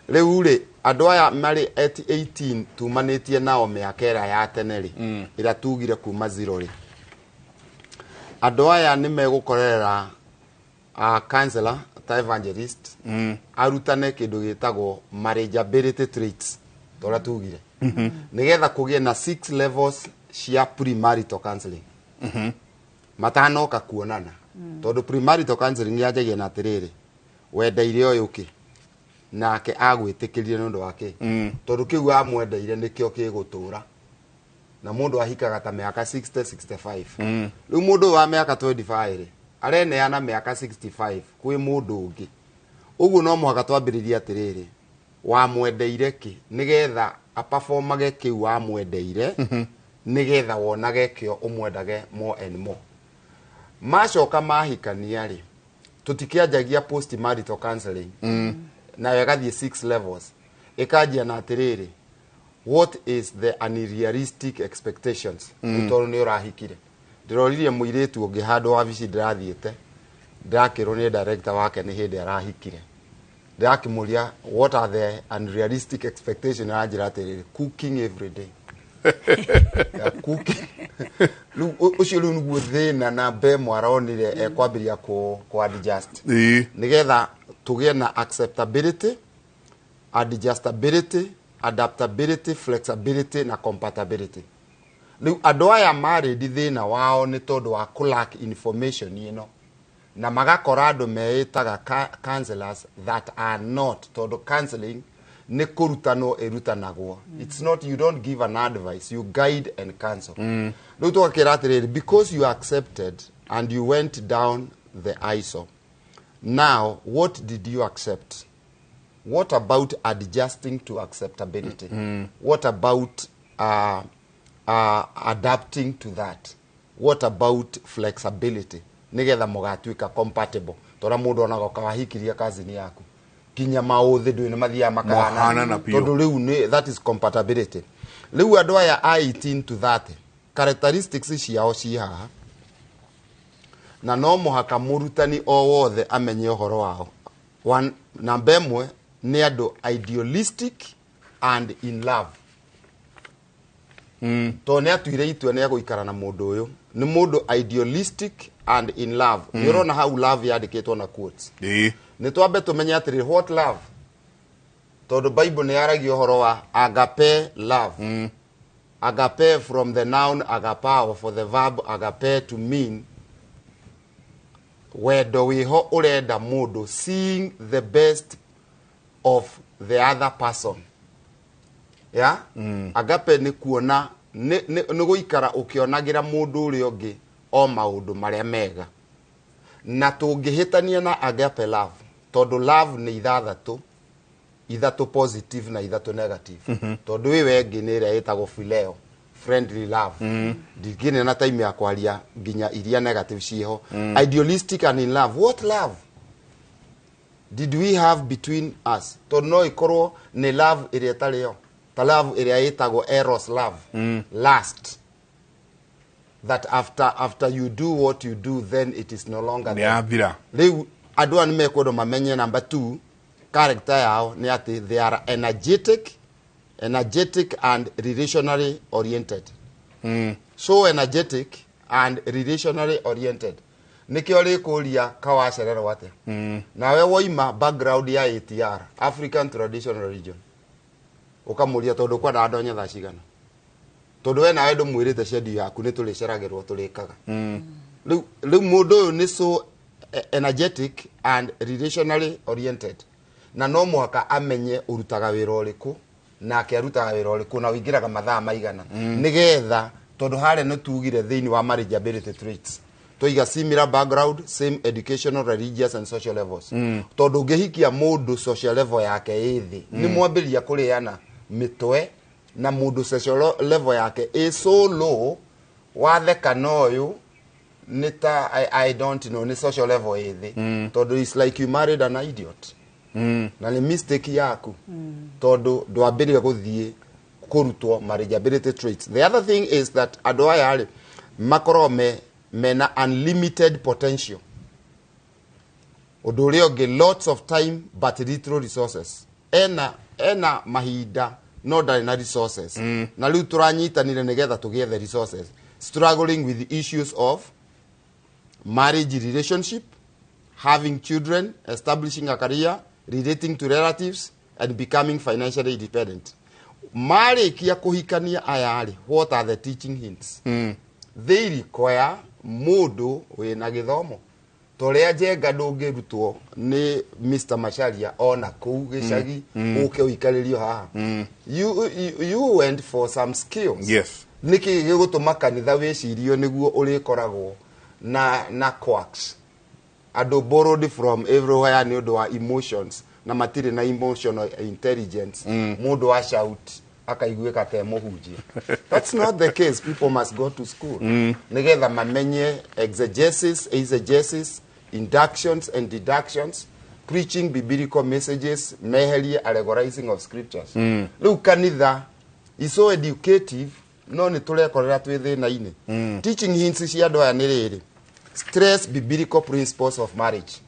riu ri andu aya mari at 18 tumanitie nao miaka ira ya tene ri ira tugire kuma 0 ri andu aya ni megukorera a counselor ta evangelist arutane kindu gitagwo marriageability traits tora tugire nigetha kugie na 6 levels cia premarital counseling matanoka kuonana tondu premarital counseling yajagia na atiriri wendeire uyu ki nake agwitikirie nundu wake tondu kiu amwendeire nikio kigutura na mundu ahikaga ta miaka 60 65 riu mundu wa miaka 25 ri areneana miaka 65 kwi mundu ungi uguo no muhaka twambiririe atiriri wa mwendeire ki nigetha aperformage kiu wa mwendeire nigetha wonage kio umwendage more and more macoka mahikania ri tutikianjagia post marital counseling na yagathie 6 levels ikajia na atiriri what is the unrealistic expectations tondu ni urahikire ndiroririe muiritu ungi handu wa vici ndirathiete ndakirwo ni director wake ni hindi arahikire ndakimuria what are the unrealistic expectations anjira atiriri cooking every day cooking ucio riu niguo thina na mbe mwaronire ekwambiria ku adjust nigetha tugie na acceptability, adjustability, adaptability, flexibility na compatibility. Riu andu aya mari thina wao ni tondu wa lack information na magakora andu meitaga counselors that are not tondu counseling ni kurutano erutanagwo. It's not, you don't give an advice, you guide and counsel. Riu tukakira atiriri because you accepted and you went down the ISO. Now, what did you accept? What about adjusting to acceptability? What about adapting to that? What about flexibility? Nigetha mugatuika compatible. Tora mundu onaga kawahikiria kazini yaku. Kinya mauthi ndwini mathia makana. Tondu riu ni that is compatibility. Riu andu aya 18 to 30 characteristics ciao ci haha. Na no muhaka murutani o wothe amenye uhoro wao. One number ĩmwe ni andu idealistic and in love. To ne atuire itwe ne guikara na mundu uyu ni mundu idealistic and in love. Yurona how love yandikitwo na quotes. Ni twambe tumenye atiri what love. Tondu Bible ni yaragia uhoro wa agape love. Agape from the noun agapao for the verb agape to mean wendo wiho urenda mundu seeing the best of the other person. Yeah? Agape ni kuona ni guikara ukionagira mundu uri ungi o maundu maria mega. Na tungihitania na agape love. Tondu love ni ithatu positive na ithatu negative. Tondu wi wengi ni ria itagwo phileo, friendly love. Digine na time ya kwaria ginya iria negative ciho. Idealistic and in love. What love did we have between us? Tondu no ikorwo ni love iria tareo. Ta love iria itagwo eros love. Lust. That after you do what you do, then it is no longer there. Riu andu ani mekwodo mamenye number 2 character yao ni ati they are energetic and relationally oriented. So energetic and relationally oriented. Nikio rikuria kawacerera wate. Nawe woima background ya ATR, African Traditional Religion. Ukamuria tondu kwa ndadonya tha cigana. Tondu we nawe ndumwirite shedu yaku ni tuliceragirwo tulikaga. Riu mundu ni so energetic and relationally oriented. Na no muhaka amenye urutaga wira uriku na akiarutaga wira uriku na wingiraga mathaa maigana. Nigetha tondu hare no tugire thiini wa marriageability traits. Toiga similar background, same educational, religious and social levels. Tondu ngihikia mundu social level yake ithi ni mwambiria kuriana mitwe na mundu social level yake is so low watheka noyu nita I don't know ni social level ithi. Tondu it's like you married an idiot. Na ni mistake yaku. Tondu ndwambiria guthie kurutwo marriageability traits. The other thing is that andu aya makoro mena unlimited potential. Undu uria ungi lots of time but little resources. Ena mahinda no ndari na resources. Na riu turanyitanire nigetha tugie the resources. Struggling with the issues of marriage relationship, having children, establishing a career, relating to relatives and becoming financially independent. Marikia kuhikania ayari, what are the teaching hints? They require mundu wina githomo toria jenga ndungirutwo ni Mr. Macharia ona kuu gicagi uke uikaririo haha you went for some skills. Yes. Niki gigutuma kanitha wicirio niguo urikoragwo na quacks ado borrowed from everywhere ni undu wa emotions na matiri na emotional intelligence mundu wa shout akaiguika ke muhunjia. That's not the case. People must go to school nigetha mamenye exegesis, inductions and deductions, preaching biblical messages, meherie allegorizing of scriptures. Riu kanitha is so educative no ni turekorera twi thina-ini. Teaching hints cia andu aya ni riri: stress biblical principles of marriage.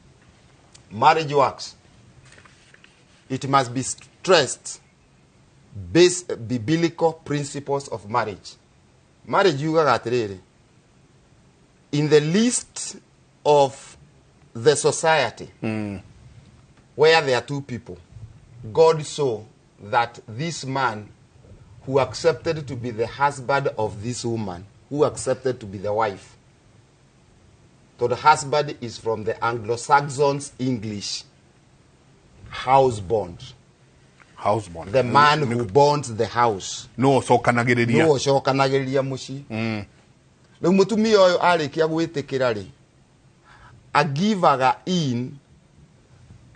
Marriage works. It must be stressed based biblical principles of marriage. Marriage yugaga atiriri, in the list of the society where there are two people, God saw that this man who accepted to be the husband of this woman, who accepted to be the wife, so the husband is from the Anglo-Saxons English, house bond. House bond. The man who bonds the house. No cokanagiriria. No cokanagiriria muci. Riu mutumia uyu arikia gwitikira ri agivaga in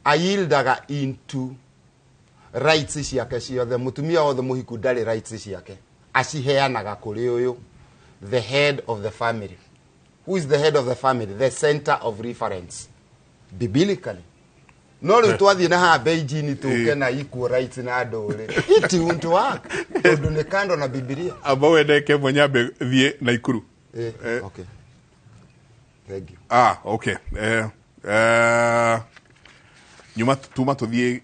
ayildaga into rights ciake ciothe. Mutumia othe muhiku ndari rights ciake aciheanaga kuri uyu the head of the family. Who is the head of the family? The center of reference biblically. No riu twathie na ha beijini tuke na equal rights na ndore it won't work tondu ni kando na Biblia aba wendeke monyambe thie na ikuru. Okay, thank you. Okay. Nyuma tuma tuthie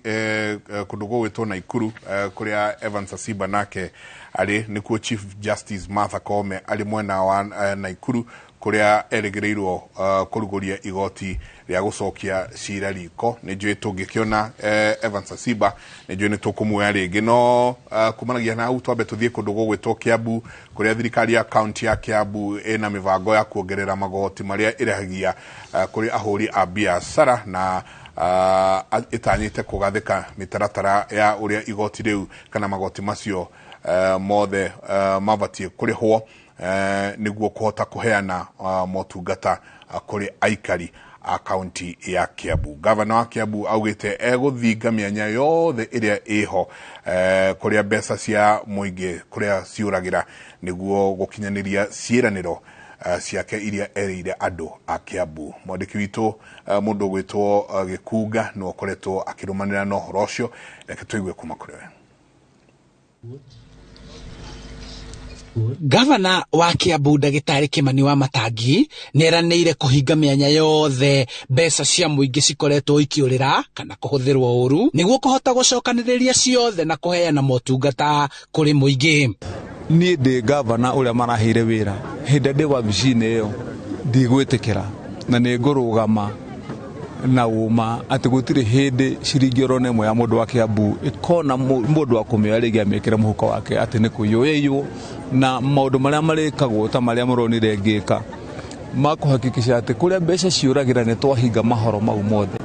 kundu gwitwo na ikuru kuria Evans Asiba nake ari nikuo Chief Justice Martha Koome ari mwena wa na ikuru kuria erigereirwo kuruguria igoti ria gucokia cira riko. Ni njui tungikiona Evans Asiba ni njui ni tukumuoya ringi no kumanagia na au twambe tuthie kundu gwitwo Kiambu kuria thirikari ya county ya Kiambu ina mivango ya kuongerera magoti maria irahagia kuri ahuri a biashara na itanyite kugathika mitaratara ya uria igoti riu kana magoti macio mothe mabatie kurihwo niguo kuhota kuheana motungata kuri aikari a county ya Kiambu. Governor wa Kiambu augite eguthinga mianya yothe iria iho kuria mbeca cia muingi kuria ciuragira niguo gukinyaniria ciiraniro ciake iria erire andu a Kiambu. Mwandiki witu mundu gwitwo Gikunga no koretwo akirumanira no horo ucio reke tuigue kuma kuri we. Gavana wa Kiambu Ndagĩtarĩ Kimani wa Matangi neranĩire kuhinga mianya yothe mbeca cia muingi cikoretwo ikiurira kana kuhuthirwo uru niguo kuhota gucokanĩrĩria ciothe na kuheana motungata kuri muingi. Niĩ ndĩ gavana uria marahire wira hĩndĩ ndĩ wabici-inĩ ĩyo ndigwĩtĩkĩra na nĩ ngũrũgama na uma atĩ gũtirĩ hĩndĩ ciringi orona ĩmwe ya mũndũ wa Kiambu ikona mũndũ wa kũmĩoya rĩngĩ amĩkĩre mũhuko wake atĩ nĩ kũiywo na maũndũ marĩa marĩkagwo ta marĩa mũronire ngĩka makũhakikisha atĩ kũrĩa mbeca ciũragira nĩ twahinga mahoro mau mothe.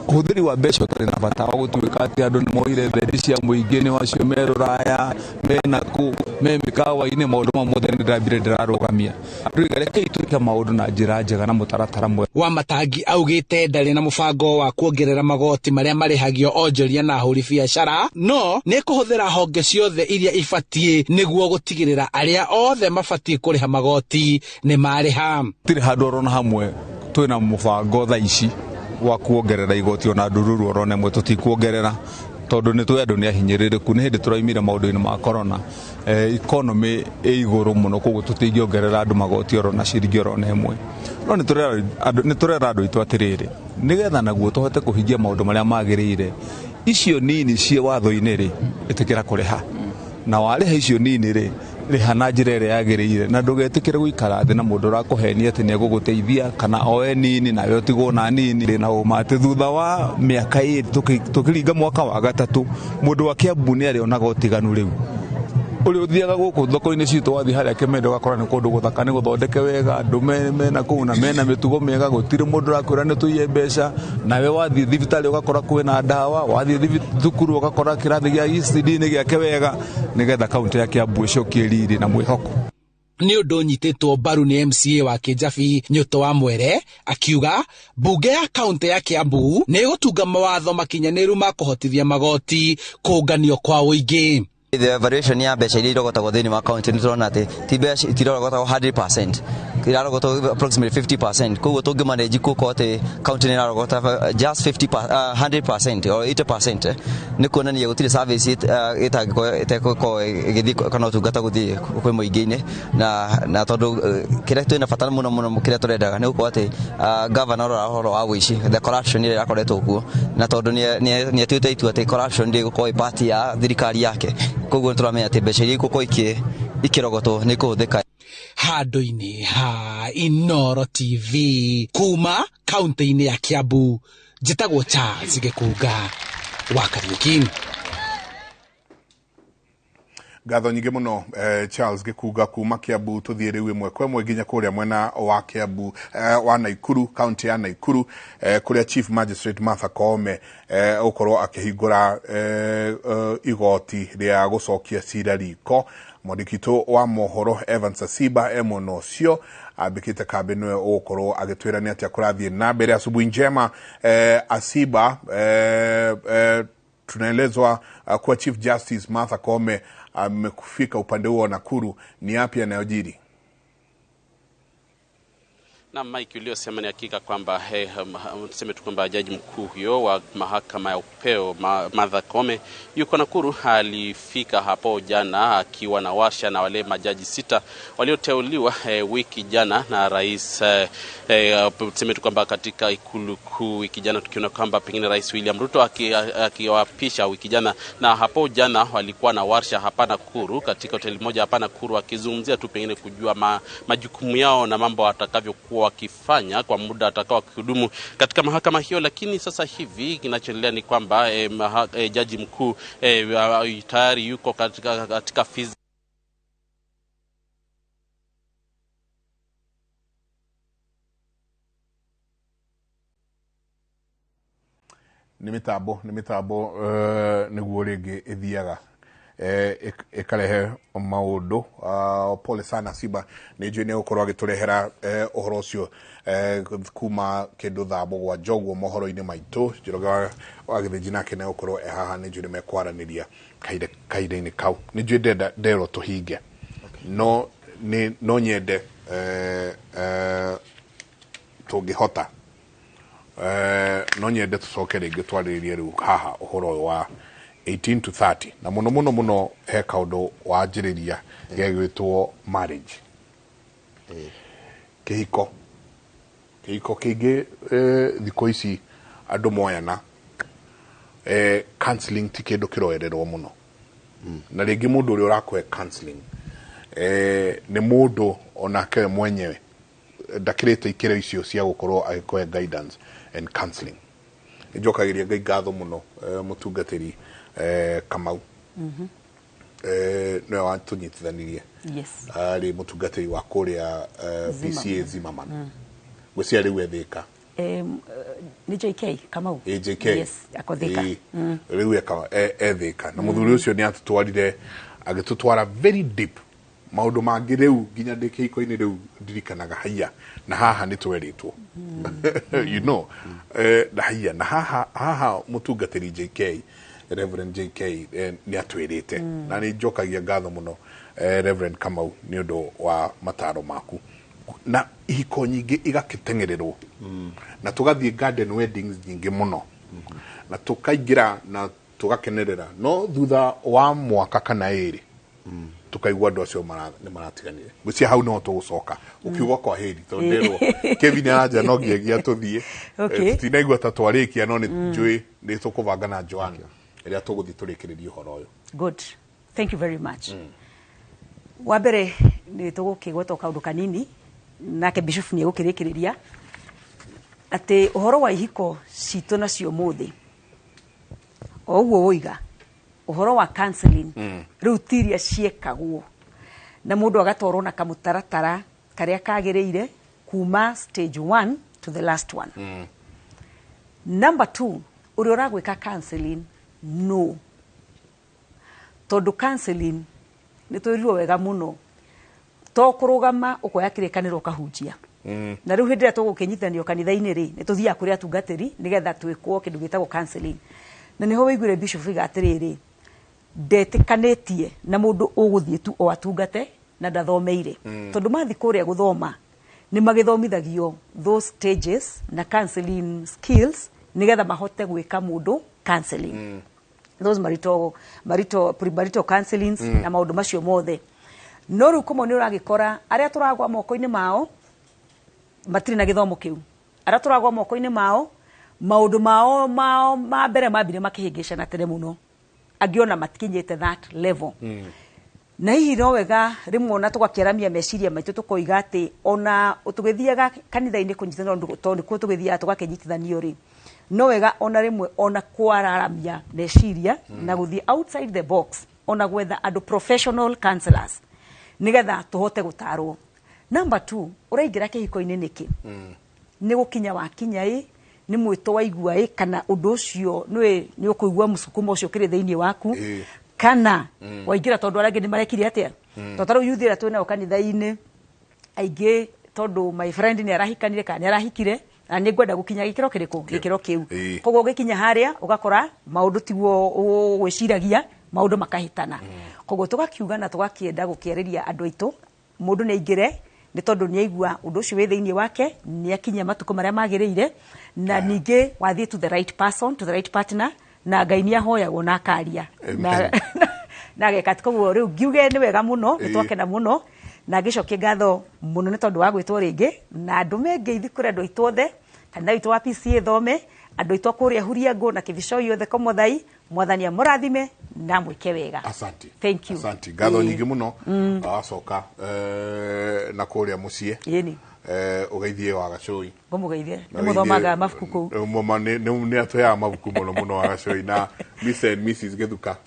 Ũhũthĩri wa mbeca ũtarĩ na bata wa gũtuĩka atĩ andũ nĩ moire thendi cia mũingĩ nĩ wacio me Rũraya mena kũ me mĩkawa-inĩ maũndũ mamwe mothe nĩ ndĩrambire ndĩrarũgamia. Rĩu reke ituĩke maũndũ na njĩra njega na mũtaratara mwega. Wa Matangi augĩte ndarĩ na mũbango wa kuongerera magoti marĩa marĩhagio onjoria na ahũri biacara no nĩ kũhũthĩra honge ciothe iria ibatie nĩguo gũtigĩrĩra arĩa othe mabatie kũrĩha magoti nĩ marĩha. Tirĩ handũ orona hamwe twĩna mũbango thaa ici wa kuongerera igoti ona ndururu orona ĩmwe tutikuongerera tondu nĩ tũĩ andũ nĩ ahinyĩrĩrĩku nĩ hĩndĩ tũraumire maũndũ-inĩ ma corona economy ĩ igũrũ mũno koguo tũtingĩongerera andũ magoti orona ciringi orona ĩmwe no nĩ tũrera andũ aitũ atĩrĩrĩ nĩgetha naguo tũhote kũhingia maũndũ marĩa magĩrĩire icio nini cie watho-inĩ rĩ ĩtĩkĩra kũrĩha na warĩha icio nini rĩ rĩha na njĩra ĩrĩa yagĩrĩire na ndũgetĩkĩre gũikara thĩ na mũndũ ũrakũhenia atĩ nĩ egũgũteithia kana oe nini nawe ũtigwo na nini rĩ na ũma atĩ thutha wa mĩaka ĩrĩ tũkĩringa mwaka wa gatatũ mũndũ wa Kiambu nĩ arĩonaga ũtiganu rĩu uri uthiaga guku thoko-ini citu wathi haria Kimende ugakora ni kundu guthaka ni guthondeke wega andu mena kuu na mena mitugo miega gutiri mundu rakwira ni tuiye mbeca nawe wathi thibitari ugakora kwina ndawa wathi thukuru ugakora kirathi gia ECD ni giake wega nigetha kaunti ya Kiambu icokie riri na mwihoko. Ni undu nyititwo mbaru ni MCA wa Kijabi Nyuto wa Mwere akiuga bunge ya kaunti ya Kiambu ni gutunga mawatho makinyaniru ma kuhotithia magoti kuunganio kwa uingi. The variation ya mbeca iria irogotagwo thĩinĩ wa kaunti nĩ tũrona atĩ ti mbeca itirogotagwo 100%, irarogotwo approximately 50%. Koguo tũngĩmanage gũkorwo atĩ kaunti nĩ irarogota just 100% or 80%, nĩ kuonania gũtirĩ service ĩtagĩkorwo ĩgĩthiĩ kana ũtungata gũthiĩ kwĩ mũingĩ-inĩ, na tondũ kĩrĩa twĩna bata mũno kĩrĩa tũrendaga nĩ gũkorwo atĩ governor ũhoro wa wĩici, the corruption ĩrĩa ĩrakoretwo kuo, na tondũ nĩ atuĩte itua atĩ corruption ndĩgũkorwo ĩ part ya thirikari yake. Koguo turamenya ati mbeca iria igũkorwo ikirogotwo nĩ kũhũthĩka. Handũ-inĩ ha Inoro TV kuma kaunti-inĩ ya Kiambu, njĩtagwo Charles Gĩkunga wa Kariũki. Ngatho nyingĩ mũno Charles Gĩkunga kuma Kiambu. Tuthiĩ rĩu ĩmwe kwa ĩmwe nginya kũrĩa mwena wa Kiambu wa Naikuru, kaunti ya Naikuru, kũrĩa Chief Magistrate Martha Koome ũkorwo akĩhingũra igoti rĩa gũcokia cira riko. Mwandĩkitũ wa mohoro Evans Asiba mwena ũcio ambĩkĩte kambe nĩwe ũgũkorwo agĩtwĩra nĩ atĩa kũrathiĩ na mbere. Asubuhi njema Asiba. Tunaelezwa kwa Chief Justice Martha Koome amekufika upande huo wa Nakuru, ni yapi yanayojiri? Na Mike uliosema ni hakika kwamba tuseme tu kwamba jaji mkuu huyo wa mahakama ya upeo Martha Koome yuko Nakuru. Alifika hapo jana akiwa na washa na wale majaji 6 walioteuliwa wiki jana na rais. Tuseme tu kwamba katika ikulu kuu wiki jana tukiona kwamba pengine Rais William Ruto akiwapisha wiki jana, na hapo jana walikuwa na warsha hapa Nakuru katika hoteli moja hapa Nakuru, akizungumzia tu pengine kujua majukumu yao na mambo atakavyokuwa wakifanya kwa muda atakao kuhudumu katika mahakama hiyo. Lakini sasa hivi kinachoendelea ni kwamba jaji mkuu tayari yuko katika fizi ni mitambo niguo ringi ithiaga ikarehe maundu. Pole sana Siba, ni njui ni gukorwo agiturehera uhoro ucio kuma kindu thabo gwa joguo mohoro-ini maitu. Njiroga wa githiji nake ni gukorwo haha, ni njui ni mekwaraniria kaide-ini kau. Ni njui ndero tuhinge no nyende tungihota no nyende tucoke ringi twariririe riu haha uhoro wa 18 to 30 na muno he kaundu wanjiriria gegwitwo marriage. Kihiko kingi thiko ici andu moyana counseling ti kindu kiroererwo muno. Na ringi mundu uri urakwe counseling ni mundu onake mwenyewe ndakirite ikiro icio cia gukorwo agikwe guidance and counseling. Njokagiria ngai ngatho muno mutungatiri Kamau no watunyitithanirie. Yes. Ari mutungatiri wa kuria VCA Zimmerman. Gwecia riu ethika ni JK Kamau. JK. Yes, akothika. Riu ethika na muthuri ucio ni atutwarire agitutwara very deep maundu mangi riu ginya ndikiko-ini riu ndirikanaga haya na haha ni tweritwo you know na haya na haha mutungatiri JK Reverend JK ni atwirite na ni njokagia ngatho muno Reverend Kamau ni undu wa mataro maku na ihiko nyingi igakitengererwo na tugathie garden weddings nyingi muno na tukaingira na tugakenerera no thutha wa mwaka kana iri tukaigwa ndo acio ni maratiganire gucia hau no tugucoka ukiuga kwa heri tonderwo Kevin aja no ngiagia tuthie tutinaigwa ta twarikia no ni njui ni tukubanga na Joan iria tuguthi turikiririe horo uyu. Good, thank you very much. Wabere ni tugukigwetwo kaundu kanini nake bishop ni egukirikiriria ati uhoro wa ihiko citu nacio muthi o uguo woiga uhoro wa counseling riu tiria ciekagwo na mundu agatwarwo na kamutaratara karia kagereire kuma stage 1 to the last one. Number 2, uri uragwika counseling no tondu counseling ni twirirwo wega muno to kurugama ukoya kirekaniro kahunjia na riu hindi tugukinyithanio kanitha-ini ri ni tuthia kuri atungatiri nigetha twikwo kindu gitagwo counseling na niho wiguire bishop iga atiriri ndetikanetie na mundu uguthie tu o atungate na ndathomeire tondu mathi kuria guthoma ni magithomithagio those stages na counseling skills nigetha mahote gwika mundu counseling those marital counselings na maundu macio mothe no riu kumo ni uragikora aria turagwa moko-ini mao matiri na githomo kiu aria turagwa moko-ini mao maundu mao ma mbere mambire makihingicana tene muno angiona matikinyite that level na hihi no wega rimwe ona tugakiaramia meciria maitu tukoiga ati ona utugithiaga kanitha-ini kunyitithania tondu ku tugithiaga tugakinyitithanio ri no wega ona rimwe ona kwararamia meciria na guthie outside the box ona gwetha andu professional counselors nigetha tuhote gutarwo. Number 2, uraingira kihiko-ini niki ni gukinya wakinya ni mwito waigua kana undu ucio ni ukuigua musukumo ucio kiri thiini waku kana waingira tondu arangi ni marekire atia totaro yuthira twina kanitha-ini aingi tondu my friend ni arahikanire kana ni arahikire na ni ngwenda gukinya gikiro kiriku gikiro kiu koguo gikinya haria ugakora maundu tiguo gwiciragia maundu makahitana koguo tugakiuga na tugakienda gukiereria andu aitu mundu ni aingire ni tondu ni aigua undu ucio wi thiini wake ni akinya matuko maria magirire na ninge wathie to the right person, to the right partner na Ngai ni ahoyagwo na akaria na gekati koguo riu ngiuge ni wega muno ni twakena muno na gicokie ngatho muno ni tondu wa gwitwo ringi na andu mengeithi kuri andu aitwothe kana itu wa PCA thome andu aitu kuria huria ngo na kivisho yothe komothai mwathani amurathime na mwike wega. Asante. Thank you. Asante. Ngatho nyingi muno acoka na kuria mucie yeni ugeithie wa gacoi ngomugeithie ni muthomaga mabuku kuu mama ni atoya mabuku muno wa gacoi na Miss and Mrs Gethuka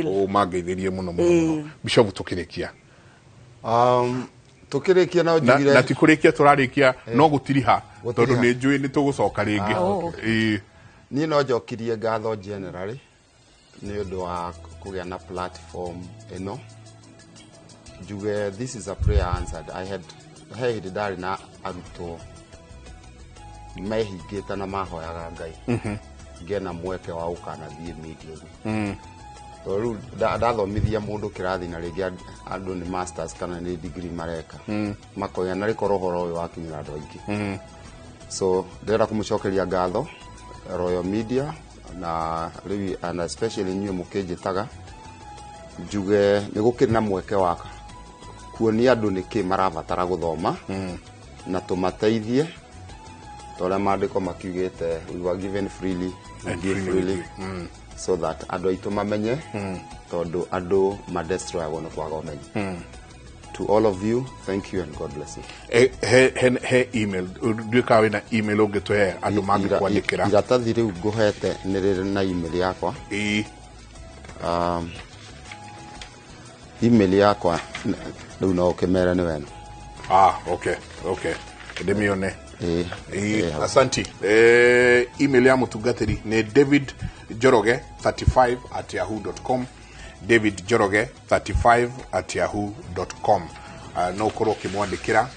o mageithirie muno Bishop tukirikia tukirikia na njugire na tikurikia turarikia no gutiriha tondu ni njui ni tugucoka ringi ni no njokirie ngatho generally ni undu wa kugia na platform eno njuge this is a prayer answered. I had hindari na arutwo mehingite na mahoyaga Ngai ngena mweke wa ukana thie media riu ndathomithia mundu kirathi na ringi andu ni masters kana ni degree mareka makoya na riko rohoro uyu wakinyira andu aingi so ndera kumucokeria ngatho Royal Media na riu and especially nyue mukijitaga njuge ni gukiri na mweke waka kuonia andu niki marabatara guthoma na tumateithie tole maandiko makiugite we were given freely and give freely so that andu aitu mamenye tondu andu madestroy agona kwaga umenyi. To all of you, thank you and God bless you. He email duka wina email ungitwe andu mangikwandikira iratathi riu nguhete ni riri na email yakwa email yakwa riu no ukimera ni wena okay ndemione asanti email ya mutungatiri ni davidjoroge35@yahoo.com davidjoroge35@yahoo.com no korwo kimwandikira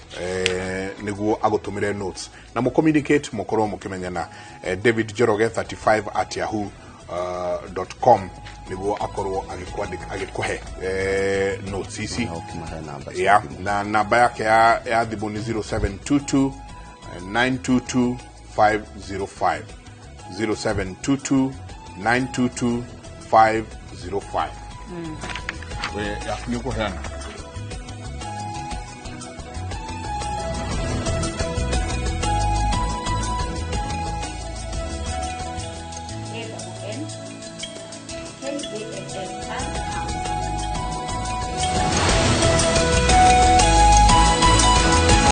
niguo agutumire notes na mu communicate mukorwo mukimenyana davidjoroge35@yahoo.com niguo akorwo agikwandika agikuhe notes ici na namba yake ya thimu ni 0722 922 505 0722 922 505 we yakunikuheana